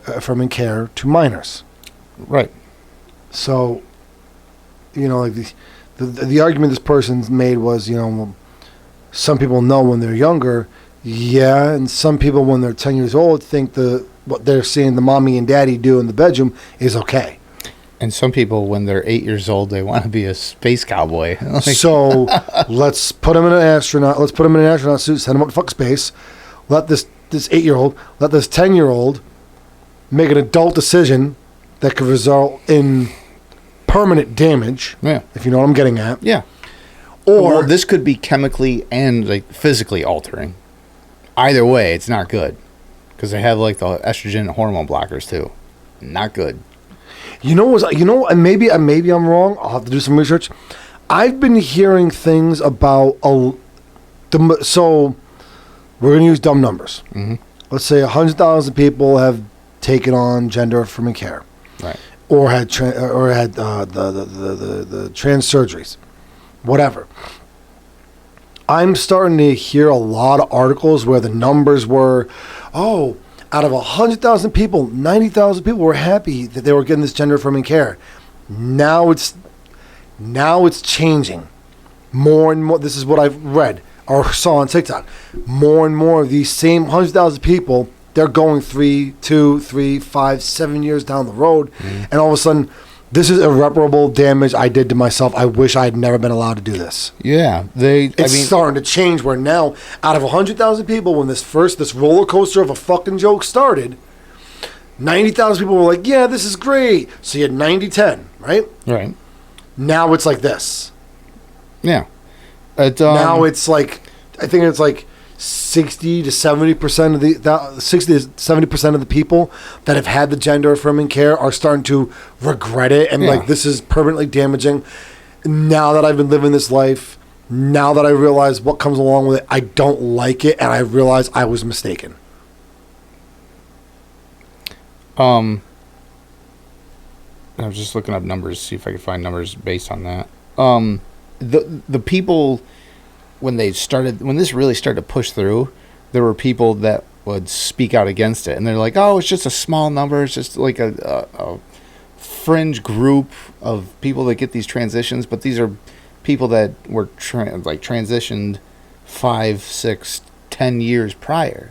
affirming care to minors. Right. So, like the argument this person's made was, some people know when they're younger, and some people when they're 10 years old think what they're seeing the mommy and daddy do in the bedroom is okay. And some people, when they're 8 years old, they want to be a space cowboy. So let's put him in an astronaut. Let's put him in an astronaut suit. Send him up to fuck space. Let this 8-year-old, let this 10-year-old make an adult decision that could result in permanent damage. Yeah. If you know what I'm getting at. Yeah. Or this could be chemically and physically altering. Either way, it's not good because they have the estrogen and hormone blockers too. Not good. And maybe I'm wrong. I'll have to do some research. I've been hearing things about so we're going to use dumb numbers. Mm-hmm. Let's say 100,000 people have taken on gender affirming care, right? Or had the trans surgeries, whatever. I'm starting to hear a lot of articles where the numbers were, out of 100,000 people, 90,000 people were happy that they were getting this gender affirming care. Now it's changing. More and more, this is what I've read or saw on TikTok. More and more of these same 100,000 people, they're going 3, 2, 3, 5, 7 years down the road. Mm. And all of a sudden, this is irreparable damage I did to myself. I wish I had never been allowed to do this. Yeah. It's starting to change where now, out of 100,000 people, when this roller coaster of a fucking joke started, 90,000 people were like, yeah, this is great. So you had 90-10, right? Right. Now it's like this. Yeah. Now it's like, I think it's like 60 to 70% of the 60 to 70% of the people that have had the gender affirming care are starting to regret it and like this is permanently damaging. Now that I've been living this life, now that I realize what comes along with it, I don't like it, and I realize I was mistaken. I was just looking up numbers, see if I could find numbers based on that. The people when this really started to push through, there were people that would speak out against it, and they're like, "Oh, it's just a small number. It's just like a fringe group of people that get these transitions, but these are people that were transitioned 5, 6, 10 years prior,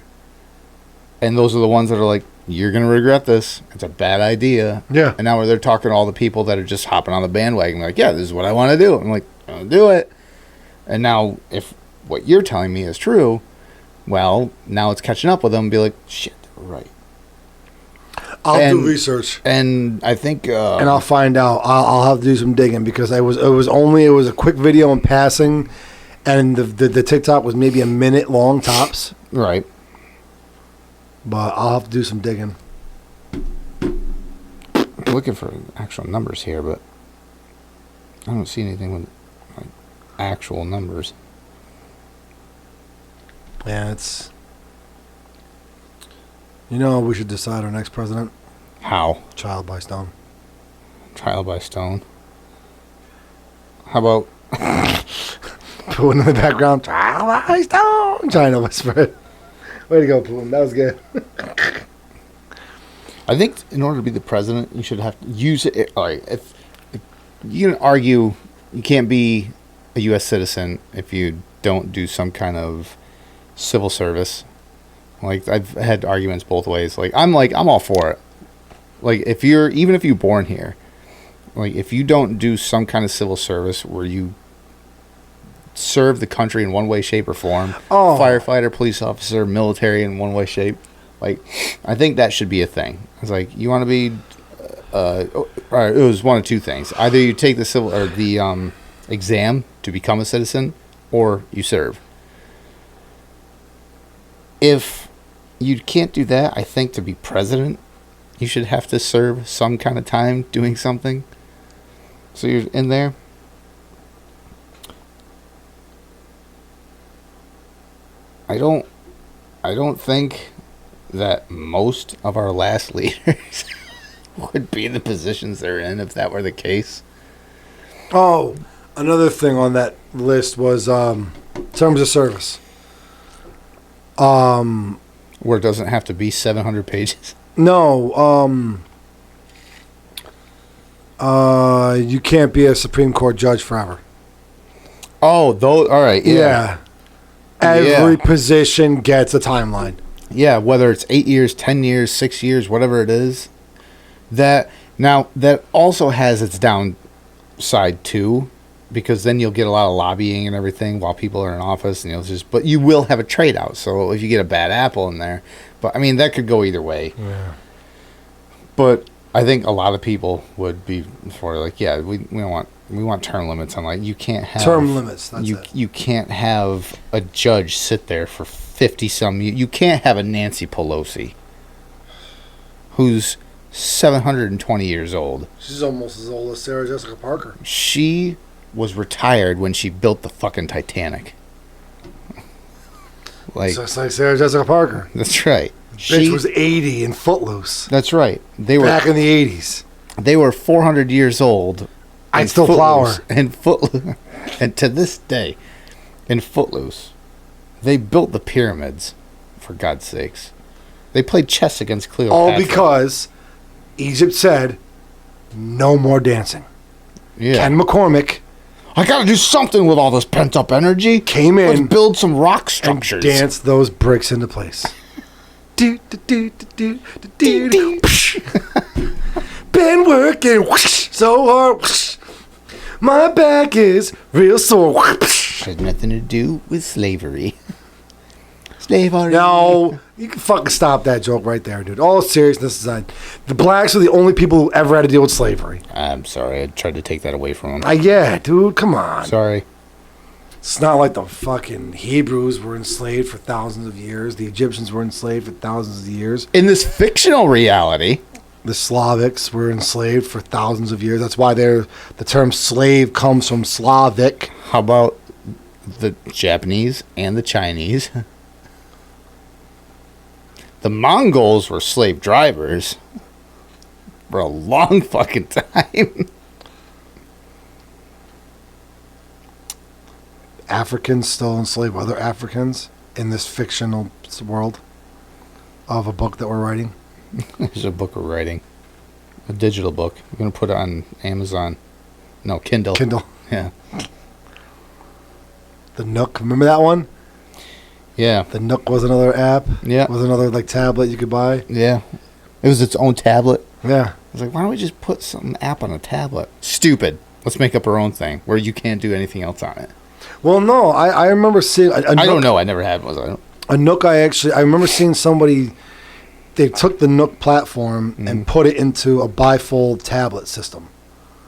and those are the ones that are like, you're gonna regret this. It's a bad idea." Yeah. And now they're talking to all the people that are just hopping on the bandwagon, like, "Yeah, this is what I want to do." I'm like, "I'll do it." And now, if what you're telling me is true, well, now it's catching up with them and be like, "Shit, they're right." I'll do research, and I think, and I'll find out. I'll have to do some digging because it was a quick video in passing, and the TikTok was maybe a minute long tops. Right. But I'll have to do some digging. I'm looking for actual numbers here, but I don't see anything with like actual numbers. Yeah, it's. You know, we should decide our next president. How? Child by stone. Trial by stone. How about Putin in the background. Trial by stone. China whisper. Way to go, Putin. That was good. I think in order to be the president, you should have to use it. All right, if you can argue you can't be a U.S. citizen if you don't do some kind of civil service. Like, I've had arguments both ways. I'm all for it. Like, if you're born here, like, if you don't do some kind of civil service where you serve the country in one way, shape, or form, firefighter, police officer, military in one way, shape, like, I think that should be a thing. It's like, you want to be, all right, it was one of two things. Either you take the civil or the exam to become a citizen, or you serve. If you can't do that, I think to be president, you should have to serve some kind of time doing something. So you're in there. I don't think that most of our last leaders would be in the positions they're in if that were the case. Oh, another thing on that list was terms of service. Where it doesn't have to be 700 pages. No, you can't be a Supreme Court judge forever. Oh, those. All right. Yeah. Every position gets a timeline. Yeah, whether it's 8 years, 10 years, 6 years, whatever it is. That also has its downside too, because then you'll get a lot of lobbying and everything while people are in office, and but you will have a trade out. So if you get a bad apple in there, but I mean that could go either way. Yeah. But I think a lot of people would be for like, yeah, we want term limits on, like, you can't have term limits. That's it. You can't have a judge sit there for 50-some years. You can't have a Nancy Pelosi who's 720 years old. She's almost as old as Sarah Jessica Parker. She was retired when she built the fucking Titanic. Like, just like Sarah Jessica Parker. That's right. Bitch was 80 in Footloose. That's right. They were back in the 80s. They were 400 years old. I'd still plow her. And Footloose, and to this day, in Footloose, they built the pyramids. For God's sakes, they played chess against Cleopatra. All because Egypt said, "No more dancing." Yeah. Ken McCormick, I got to do something with all this pent up energy. Came in, let's build some rock structures, and danced those bricks into place. Been working so hard. My back is real sore. Has nothing to do with slavery. Slavery. No, you can fucking stop that joke right there, dude. All seriousness aside, the blacks are the only people who ever had to deal with slavery. I'm sorry, I tried to take that away from them. Yeah, dude, come on. Sorry. It's not like the fucking Hebrews were enslaved for thousands of years. The Egyptians were enslaved for thousands of years. In this fictional reality, The Slavics were enslaved for thousands of years. That's why the term slave comes from Slavic. how about the Japanese and the Chinese? The Mongols were slave drivers for a long fucking time. Africans still enslave other Africans in this fictional world of a book that we're writing. There's a book we're writing. A digital book. We're going to put it on Amazon. No, Kindle. Kindle. Yeah. The Nook. Remember that one? Yeah. The Nook was another app. Yeah. Was another like tablet you could buy. Yeah. It was its own tablet. Yeah. I was like, why don't we just put some app on a tablet? Stupid. Let's make up our own thing where you can't do anything else on it. Well, no, I remember seeing a Nook. I don't know. I never had one. So A Nook. I remember seeing somebody. They took the Nook platform and put it into a bifold tablet system,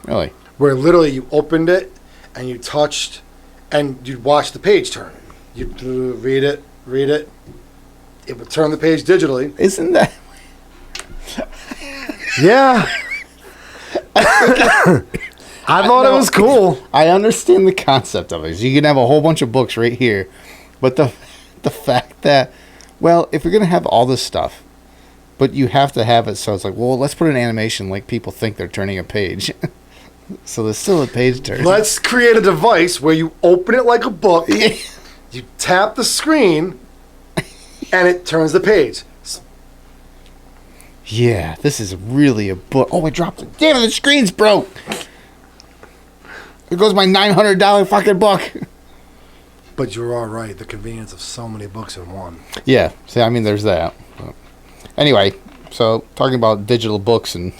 really? where literally you opened it and you touched, and you'd watch the page turn. You'd read it. It would turn the page digitally. Isn't that... Yeah. I thought it was cool. I understand the concept of it. So you can have a whole bunch of books right here. But the fact that, well, if you're going to have all this stuff, but you have to have it so it's like, well, let's put an animation like people think they're turning a page. So there's still a page turn. Let's create a device where you open it like a book, you tap the screen, and it turns the page. Yeah, this is really a book. Oh, I dropped it. Damn it, the screen's broke. There goes my $900 fucking book. But you're all right. The convenience of so many books in one. Yeah, see, I mean, there's that. Anyway, so talking about digital books, and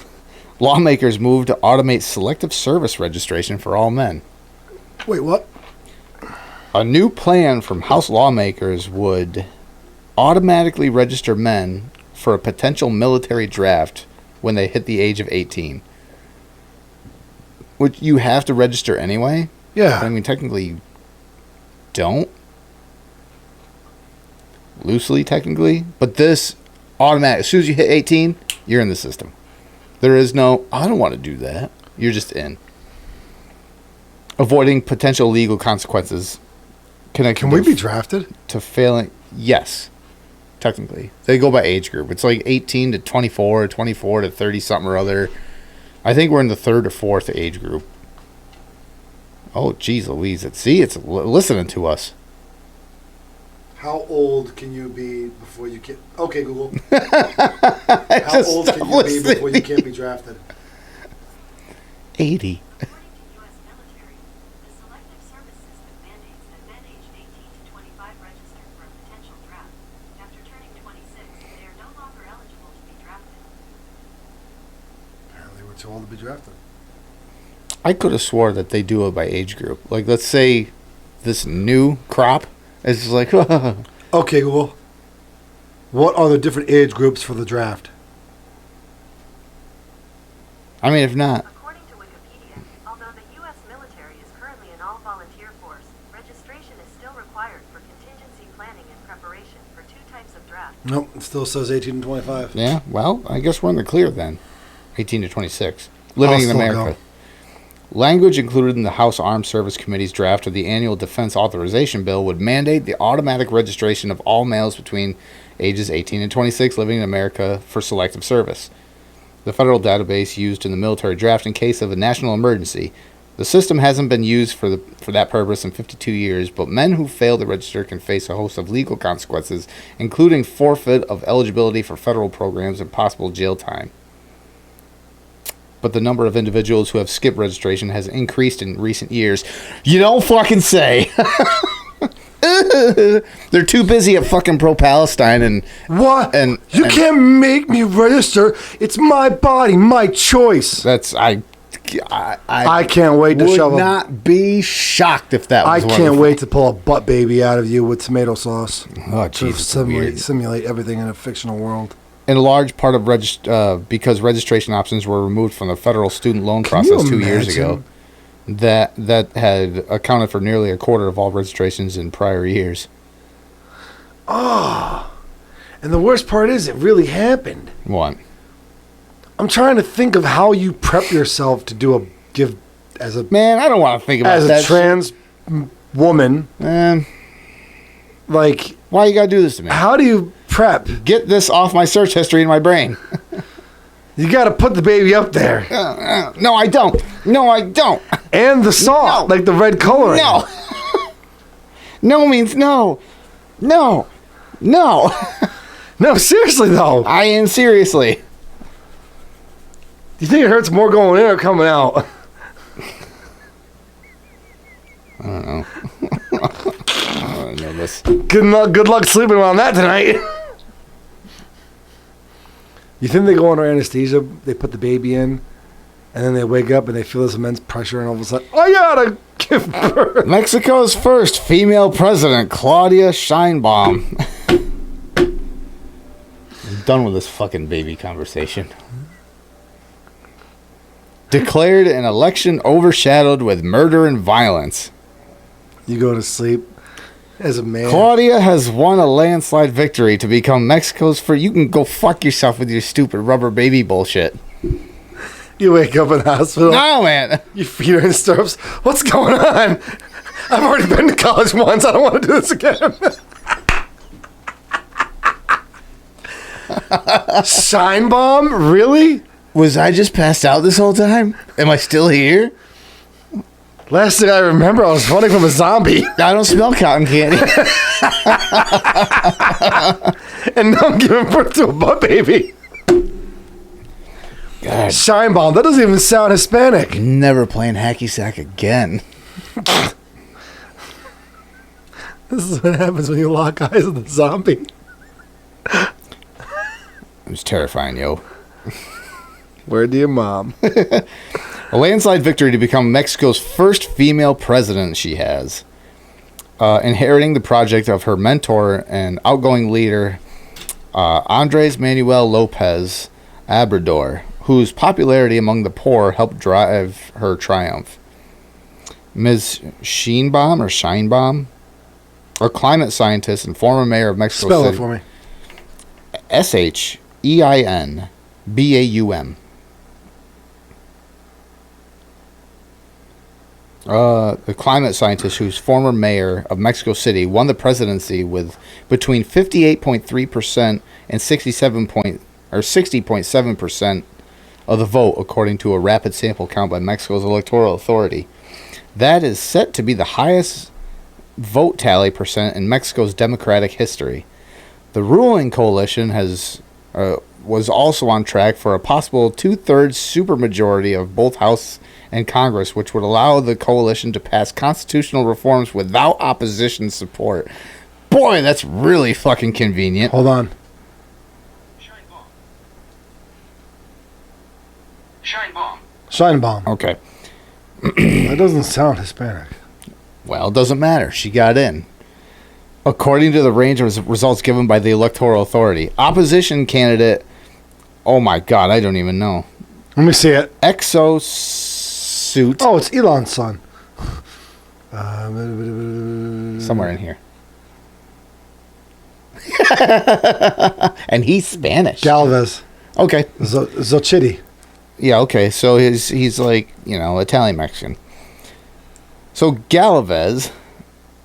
lawmakers moved to automate selective service registration for all men. Wait, what? A new plan from House lawmakers would automatically register men for a potential military draft when they hit the age of 18. Which you have to register anyway. Yeah. I mean, technically, you don't. Loosely, technically. But this automatic, as soon as you hit 18, you're in the system. There is no, I don't want to do that. You're just in. Avoiding potential legal consequences. Can we be drafted? To failing, yes. Technically. They go by age group. It's like 18 to 24, 24 to 30 something or other. I think we're in the third or fourth age group. Oh, geez Louise. It's listening to us. How old can you be before you can... Okay, Google. How old can you be before you can't be drafted? 80. Too old to be drafted. I could have swore that they do it by age group. Like, let's say this new crop is like... Okay, Google. What are the different age groups for the draft? I mean, if not... According to Wikipedia, although the U.S. military is currently an all-volunteer force, registration is still required for contingency planning and preparation for two types of draft. Nope, it still says 18 and 25. Yeah, well, I guess we're in the clear then. 18 to 26. Living in America. Language included in the House Armed Service Committee's draft of the annual Defense Authorization Bill would mandate the automatic registration of all males between ages 18 and 26 living in America for selective service. The federal database used in the military draft in case of a national emergency. The system hasn't been used for that purpose in 52 years, but men who fail to register can face a host of legal consequences, including forfeit of eligibility for federal programs and possible jail time. But the number of individuals who have skipped registration has increased in recent years. You don't fucking say. They're too busy at fucking pro-Palestine and... What? You can't make me register. It's my body, my choice. That's... I can't wait to shove would not be shocked if that was I can't wait to pull a butt baby out of you with tomato sauce. Oh, To Jesus. simulate everything in a fictional world. In a large part of because registration options were removed from the federal student loan process 2 years ago. that had accounted for nearly a quarter of all registrations in prior years. Oh, and the worst part is it really happened. What? I'm trying to think of how you prep yourself to give as a Man, I don't want to think about as that. a trans woman. Man, Like, why you gotta do this to me? how do you prep? Get this off my search history in my brain. You got to put the baby up there. No, I don't. No, I don't. And the salt, No. like the red coloring. No. No means no. No. No. No, seriously though. I am seriously. Do you think it hurts more going in or coming out? I don't know. I don't know this. Good luck sleeping on that tonight. You think they go under anesthesia, they put the baby in, and then they wake up and they feel this immense pressure, and all of a sudden, I gotta give birth. Mexico's first female president, Claudia Sheinbaum. I'm done with this fucking baby conversation. Declared an election overshadowed with murder and violence. You go to sleep as a man. Claudia has won a landslide victory to become Mexico's first. You can go fuck yourself with your stupid rubber baby bullshit. You wake up in the hospital. No, man. Your feet are in stirrups. What's going on? I've already been to college once. I don't want to do this again. Sheinbaum? Really? Was I just passed out this whole time? Am I still here? Last thing I remember, I was running from a zombie. I don't smell cotton candy. And now I'm giving birth to a butt baby. God. Sheinbaum, that doesn't even sound Hispanic. Never playing hacky sack again. This is what happens when you lock eyes with a zombie. It was terrifying, yo. Where do your mom? A landslide victory to become Mexico's first female president she has. Inheriting the project of her mentor and outgoing leader, Andres Manuel Lopez Obrador, whose popularity among the poor helped drive her triumph. Ms. Sheinbaum, a climate scientist and former mayor of Mexico Spell City. it for me. Sheinbaum. The climate scientist who's former mayor of Mexico City won the presidency with between 58.3% and 60.7% of the vote, according to a rapid sample count by Mexico's electoral authority. That is set to be the highest vote tally percent in Mexico's democratic history. The ruling coalition was also on track for a possible 2/3 supermajority of both House and Congress, which would allow the coalition to pass constitutional reforms without opposition support. Boy, that's really fucking convenient. Hold on. Sheinbaum. Okay. That doesn't sound Hispanic. Well, it doesn't matter. She got in. According to the range of results given by the Electoral Authority, opposition candidate, oh my God, I don't even know. Let me see it. Exosuit. Oh, it's Elon's son. Somewhere in here. And he's Spanish. Galvez. Okay. Zochiti. Yeah, okay. So he's like, Italian Mexican. So Galvez,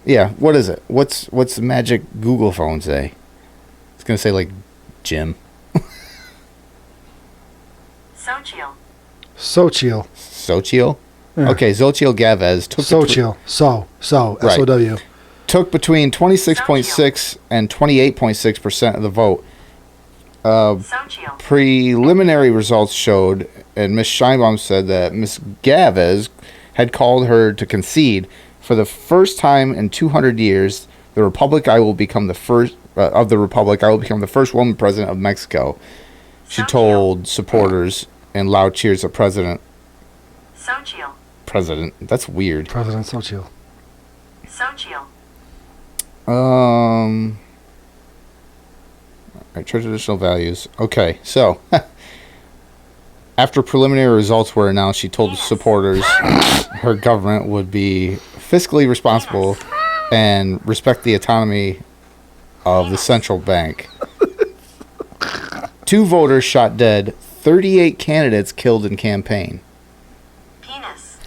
yeah, what is it? What's the magic Google phone say? It's gonna say like Jim. Xochitl. Xochitl? Yeah. Okay, Xochitl Galvez took Xochitl. Right. S-O-W. took between 26.6 and 28.6% of the vote. Xochitl. Preliminary results showed, and Ms. Sheinbaum said that Ms. Galvez had called her to concede, for the first time in 200 years, the Republic I will become the first woman president of Mexico. She told supporters in loud cheers of President. That's weird. President Xochitl. Right, traditional values. Okay, so After preliminary results were announced, she told supporters her government would be fiscally responsible and respect the autonomy of the central bank. 2 voters shot dead, 38 candidates killed in campaign. Penis.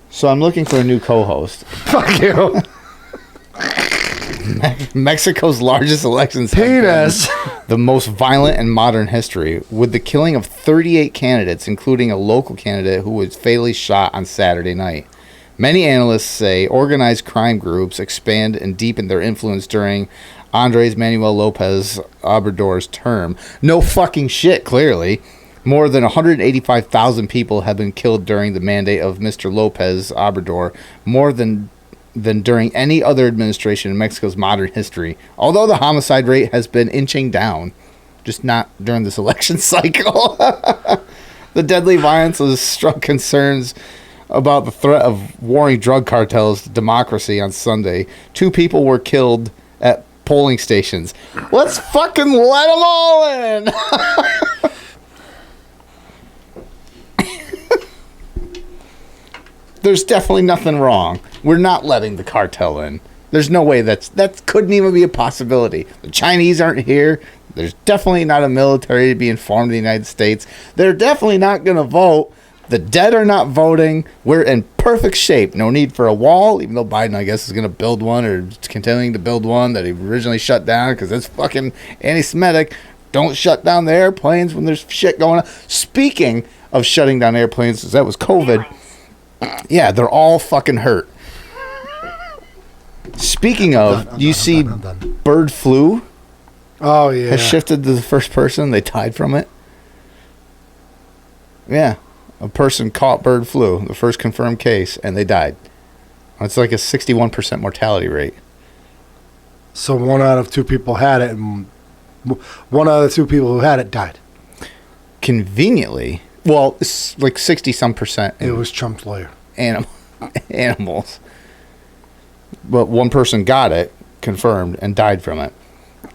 So I'm looking for a new co-host. Fuck you. Mexico's largest elections Penis. have been the most violent in modern history, with the killing of 38 candidates, including a local candidate who was fatally shot on Saturday night. Many analysts say organized crime groups expand and deepen their influence during Andres Manuel Lopez Obrador's term. No fucking shit, clearly. More than 185,000 people have been killed during the mandate of Mr. Lopez Obrador, more than during any other administration in Mexico's modern history. Although the homicide rate has been inching down, just not during this election cycle. The deadly violence has struck concerns about the threat of warring drug cartels to democracy on Sunday. 2 people were killed at polling stations. Let's fucking let them all in! There's definitely nothing wrong. We're not letting the cartel in. There's no way that couldn't even be a possibility. The Chinese aren't here. There's definitely not a military to be informed of the United States. They're definitely not going to vote. The dead are not voting. We're in perfect shape. No need for a wall, even though Biden, I guess, is going to build one or continuing to build one that he originally shut down because it's fucking anti-Semitic. Don't shut down the airplanes when there's shit going on. Speaking of shutting down airplanes, because that was COVID. Yeah, they're all fucking hurt. Speaking of, I'm you see done. bird flu Oh, yeah. has shifted to the first person. They died from it. Yeah. A person caught bird flu, the first confirmed case, and they died. It's like a 61% mortality rate. So 1 out of 2 people had it, and 1 out of the 2 people who had it died. Conveniently, well, it's like 60-some percent It was Trump's lawyer. animals. But 1 person got it, confirmed, and died from it.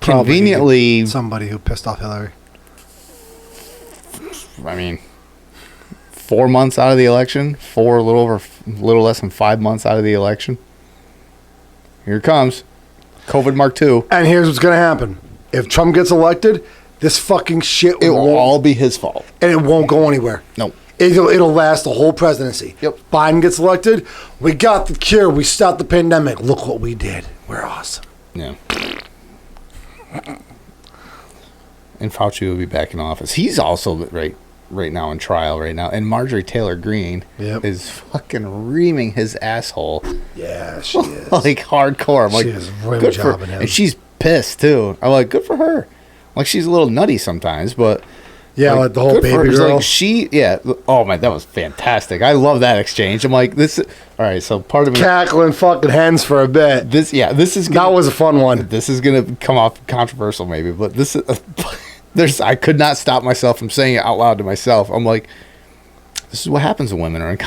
Probably Conveniently, somebody who pissed off Hillary. I mean, 4 months out of the election, a little less than 5 months out of the election. Here it comes. COVID Mark II. And here's what's going to happen. If Trump gets elected, this fucking shit It will won't, all be his fault. and it won't go anywhere. No. It'll last the whole presidency. Yep. Biden gets elected. We got the cure. We stopped the pandemic. Look what we did. We're awesome. Yeah. And Fauci will be back in office. He's also right now in trial right now. And Marjorie Taylor Greene is fucking reaming his asshole. Yeah, she is. Like hardcore. I'm like, She is rim good for jobbing him. and she's pissed too. I'm like, good for her. Like she's a little nutty sometimes, but Yeah, like the whole good for her. baby It's girl. Like yeah. Oh man, that was fantastic. I love that exchange. I'm like, all right. So part of it, Cackling fucking hens for a bit. this is That was a fun one. This is gonna come off controversial maybe, but this is I could not stop myself from saying it out loud to myself. I'm like, this is what happens when women are in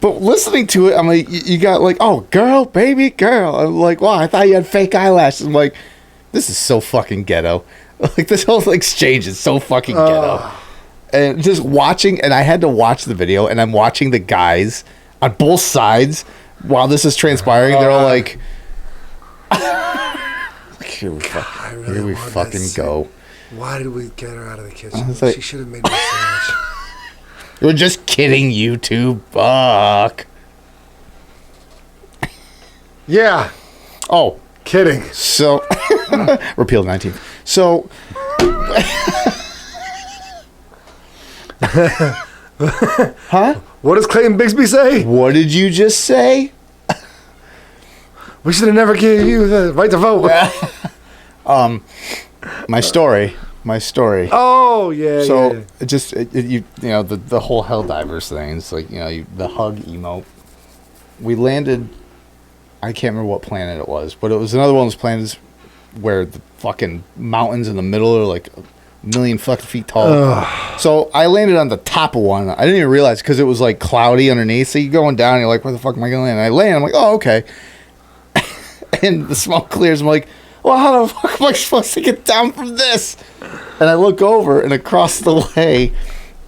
But listening to it, I'm like, you got like, oh, girl, baby, girl. I'm like, wow, I thought you had fake eyelashes. I'm like, this is so fucking ghetto. Like, this whole exchange is so fucking ghetto. And just watching, and I had to watch the video, and I'm watching the guys on both sides while this is transpiring. They're all like, here we fucking go. Why did we get her out of the kitchen? like- She should have made me a sandwich. We're just kidding, you two. Fuck. Yeah, Oh, kidding. so repeal 19. So huh? What does Clayton Bigsby say? What did you just say? We should have never given you the right to vote. My story. Oh, yeah, So yeah. it just you know the whole Helldivers thing. It's like, you know, the hug emote. We landed. I can't remember what planet it was, but it was another one of those planets where the fucking mountains in the middle are like a million fucking feet tall. So I landed on the top of one. I didn't even realize because it was like cloudy underneath. So you're going down, and you're like, where the fuck am I going to land? And I land. I'm like, oh, okay. And the smoke clears. I'm like, well, how the fuck am I supposed to get down from this? And I look over, and across the way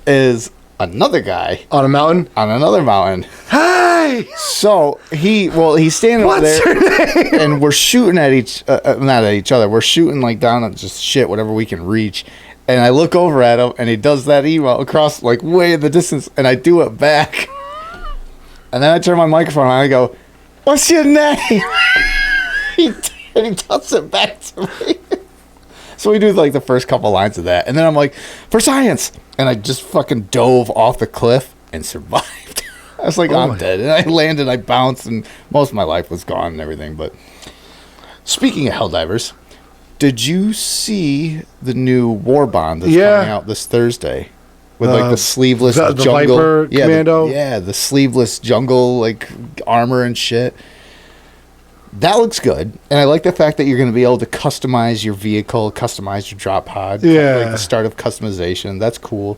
is another guy On a mountain. on another mountain. Hey, So he's standing up what's there, your name? and we're shooting at not at each other. We're shooting like down at just shit, whatever we can reach. And I look over at him, and he does that email across like way in the distance, and I do it back. And then I turn my microphone on, and I go, "What's your name?" And he does it back to me. So we do like the first couple lines of that, and then I'm like, "For science," and I just fucking dove off the cliff and survived. I was like, I'm dead, and I landed, I bounced, and most of my life was gone and everything. But speaking of Helldivers, did you see the new War Bond that's coming out this Thursday? With like the sleeveless the jungle, Viper Commando? The sleeveless jungle like armor and shit. That looks good, and I like the fact that you're going to be able to customize your vehicle, customize your drop pod. Yeah. Like the start of customization. That's cool.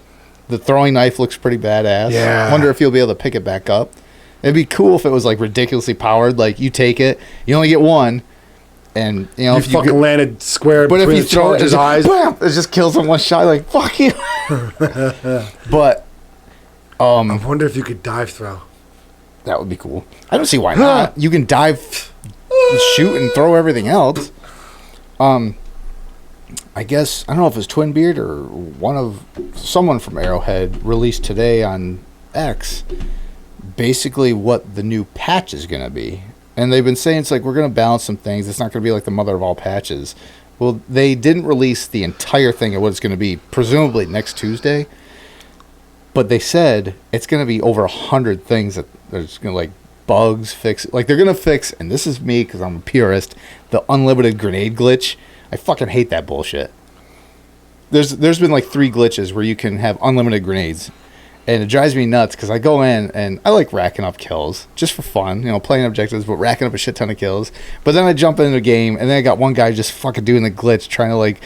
The throwing knife looks pretty badass. Yeah. Wonder if you'll be able to pick it back up. It'd be cool if it was like ridiculously powered. Like you take it, you only get one, and you know You if you fucking landed square but if between you throw it, his eyes. bam, it just kills him one shot. Like fuck you. But I wonder if you could dive throw. that would be cool. I don't see why not. You can dive, shoot, and throw everything else. I guess I don't know if it's Twin Beard or someone from Arrowhead released today on X basically what the new patch is going to be. And they've been saying it's like we're going to balance some things. It's not going to be like the mother of all patches. Well, they didn't release the entire thing of what it's going to be, presumably next Tuesday. But they said it's going to be over 100 things that there's going to like bugs fix. Like they're going to fix, and this is me because I'm a purist, the unlimited grenade glitch. I fucking hate that bullshit. There's been like 3 glitches where you can have unlimited grenades. And it drives me nuts because I go in and I like racking up kills just for fun, playing objectives, but racking up a shit ton of kills. But then I jump into a game and then I got one guy just fucking doing the glitch trying to like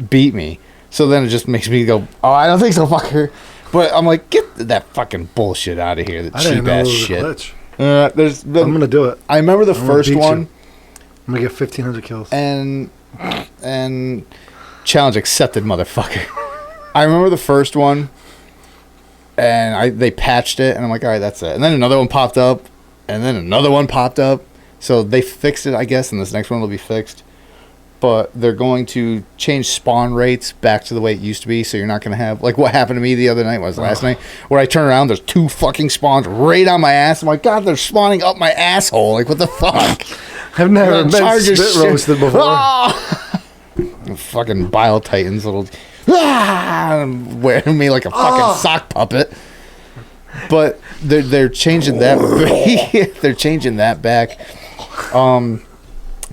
beat me. So then it just makes me go, oh, I don't think so, fucker. But I'm like, get that fucking bullshit out of here, the cheap ass shit. I'm gonna do it. I remember the first one. I'm gonna get 1,500 kills. And challenge accepted, motherfucker. I remember the first one. And they patched it, and I'm like, all right, that's it. And then another one popped up, and then another one popped up. So they fixed it, I guess, and this next one will be fixed. But they're going to change spawn rates back to the way it used to be, so you're not going to have, like what happened to me the other night, last night, where I turn around, there's 2 fucking spawns right on my ass. I'm like, God, they're spawning up my asshole. Like, what the fuck? I've never been spit roasted before. Ah! Fucking Bile Titans, little... wearing me like a fucking sock puppet. But they're changing that. They're changing that back.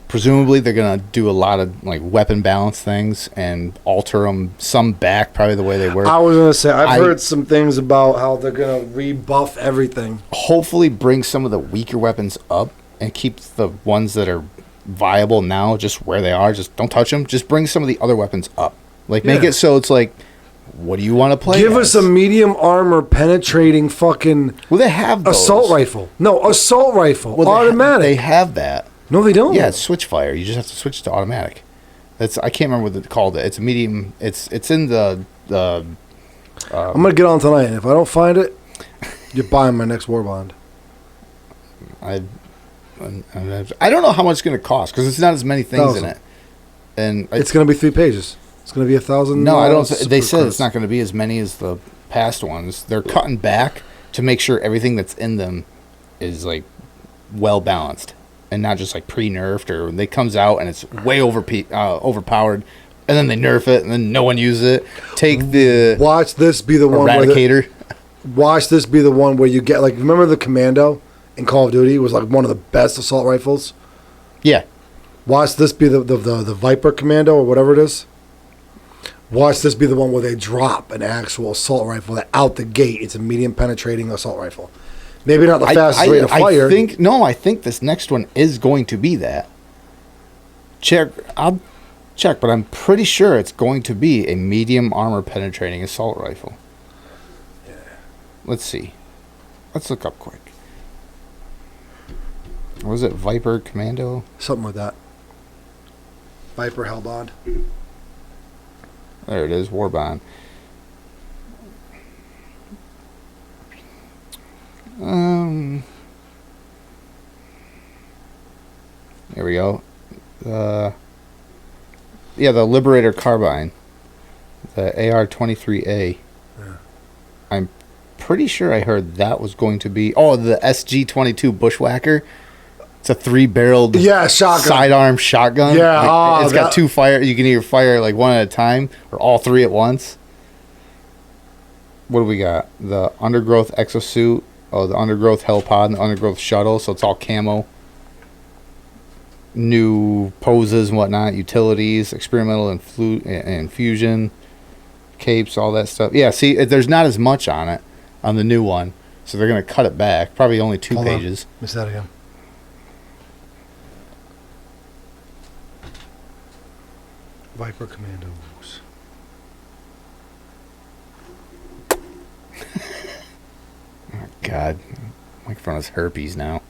Presumably they're gonna do a lot of like weapon balance things and alter them some back probably the way they were. I was gonna say I've heard some things about how they're gonna rebuff everything. Hopefully bring some of the weaker weapons up and keep the ones that are viable now just where they are. Just don't touch them. Just bring some of the other weapons up. Like, make it so it's like, what do you want to play Give us a medium armor penetrating fucking... Well, they have those. Assault rifle. No, assault rifle. Well, automatic. They have that. No, they don't. Yeah, it's switch fire. You just have to switch to automatic. I can't remember what it's called. It's a medium... It's in the... I'm going to get on tonight, and if I don't find it, you're buying my next war bond. I don't know how much it's going to cost, because it's not as many things in it. And it's going to be 3 pages. It's going to be 1,000. No, I don't. They said it's not going to be as many as the past ones. They're cutting back to make sure everything that's in them is like well balanced and not just like pre-nerfed or they comes out and it's way overpowered, and then they nerf it and then no one uses it. Take the watch this be the one Eradicator. Watch this be the one where you get like remember the Commando in Call of Duty was like one of the best assault rifles. Yeah. Watch this be the Viper Commando or whatever it is. Watch this be the one where they drop an actual assault rifle that out the gate. It's a medium penetrating assault rifle. Maybe not the fastest rate of fire. I think this next one is going to be that. I'll check, but I'm pretty sure it's going to be a medium armor penetrating assault rifle. Yeah. Let's see. Let's look up quick. Was it Viper Commando? Something like that. Viper Hellbond. There it is, war bond. There we go. Yeah, the Liberator carbine, the AR-23A. Yeah. I'm pretty sure I heard that was going to be the SG-22 Bushwhacker. It's a 3-barreled shotgun. sidearm shotgun. Yeah, It's got 2 fire. You can either fire like one at a time or all 3 at once. What do we got? The Undergrowth exosuit. Oh, the Undergrowth Hellpod and the Undergrowth shuttle. So it's all camo. New poses and whatnot, utilities, experimental infusion, capes, all that stuff. Yeah, see, there's not as much on it on the new one, so they're going to cut it back. Probably only 2 pages. Miss that again. Viper Commandos. Oh, God. Microphone has herpes now.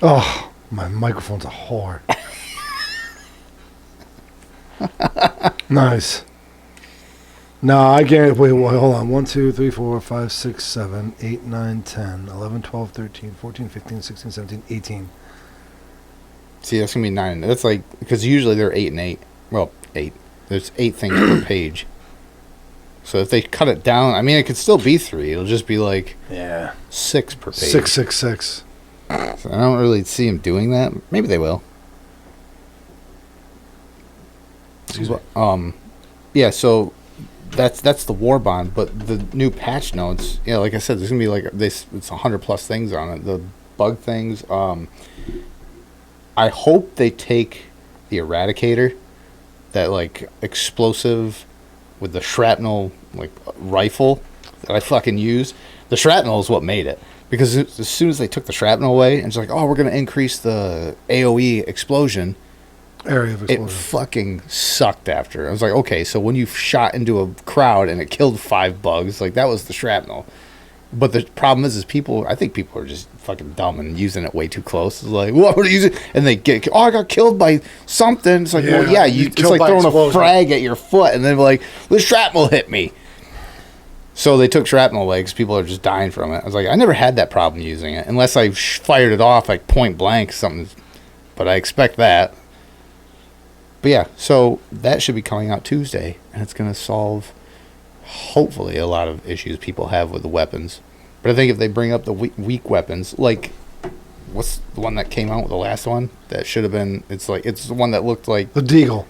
Oh. My microphone's a whore. Nice. No, I can't. Wait, hold on. 1, 2, 3, 4, 5, 6, 7, 8, 9, 10, 11, 12, 13, 14, 15, 16, 17, 18. See, that's going to be 9. That's like, because usually they're 8 and 8. Well, 8. There's 8 things per page. So if they cut it down, I mean, it could still be 3. It'll just be like 6 per page. 666. So I don't really see them doing that. Maybe they will. Yeah, so that's the war bond, but the new patch notes, like I said, there's gonna be like this. It's 100+ things on it. The bug things. I hope they take the Eradicator, that like explosive with the shrapnel like rifle that I fucking use. The shrapnel is what made it. Because as soon as they took the shrapnel away, and it's like, we're going to increase the AoE explosion. Area of explosion. It fucking sucked after. I was like, okay, so when you shot into a crowd and it killed 5 bugs, like that was the shrapnel. But the problem is I think people are just fucking dumb and using it way too close. It's like, what are you using? And they get, I got killed by something. It's like, it's like throwing a frag at your foot, and then like, the shrapnel hit me. So they took shrapnel away because people are just dying from it. I was like, I never had that problem using it unless I fired it off like point blank something. But I expect that. But yeah, so that should be coming out Tuesday, and it's going to solve hopefully a lot of issues people have with the weapons. But I think if they bring up the weak weapons, like what's the one that came out with the last one that should have been? It's the one that looked like the Deagle.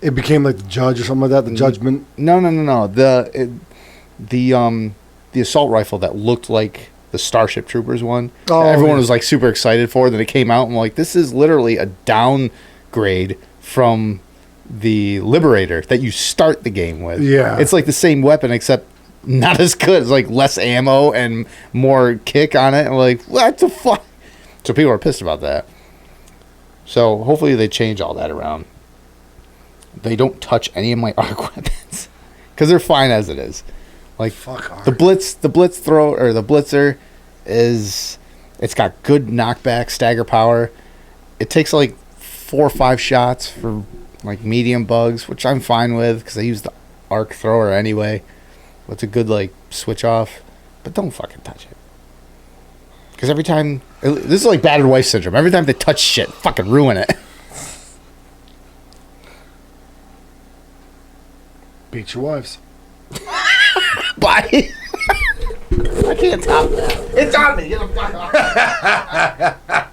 It became like the Judge or something like that. The Judgment. No. The assault rifle that looked like the Starship Troopers one. Everyone was like super excited for. Then it came out and like, this is literally a downgrade from the Liberator that you start the game with. Yeah, it's like the same weapon except not as good. It's like less ammo and more kick on it. And like, what the fuck? So people are pissed about that. So hopefully they change all that around. They don't touch any of my arc weapons because they're fine as it is. Like the blitz throw or the blitzer it's got good knockback, stagger power. It takes like 4 or 5 shots for like medium bugs, which I'm fine with because I use the arc thrower anyway. It's a good like switch off, but don't fucking touch it. Because every time this is like battered wife syndrome. Every time they touch shit, fucking ruin it. Beat your wives. Bye. I can't top that. It's on me. Get the fuck off.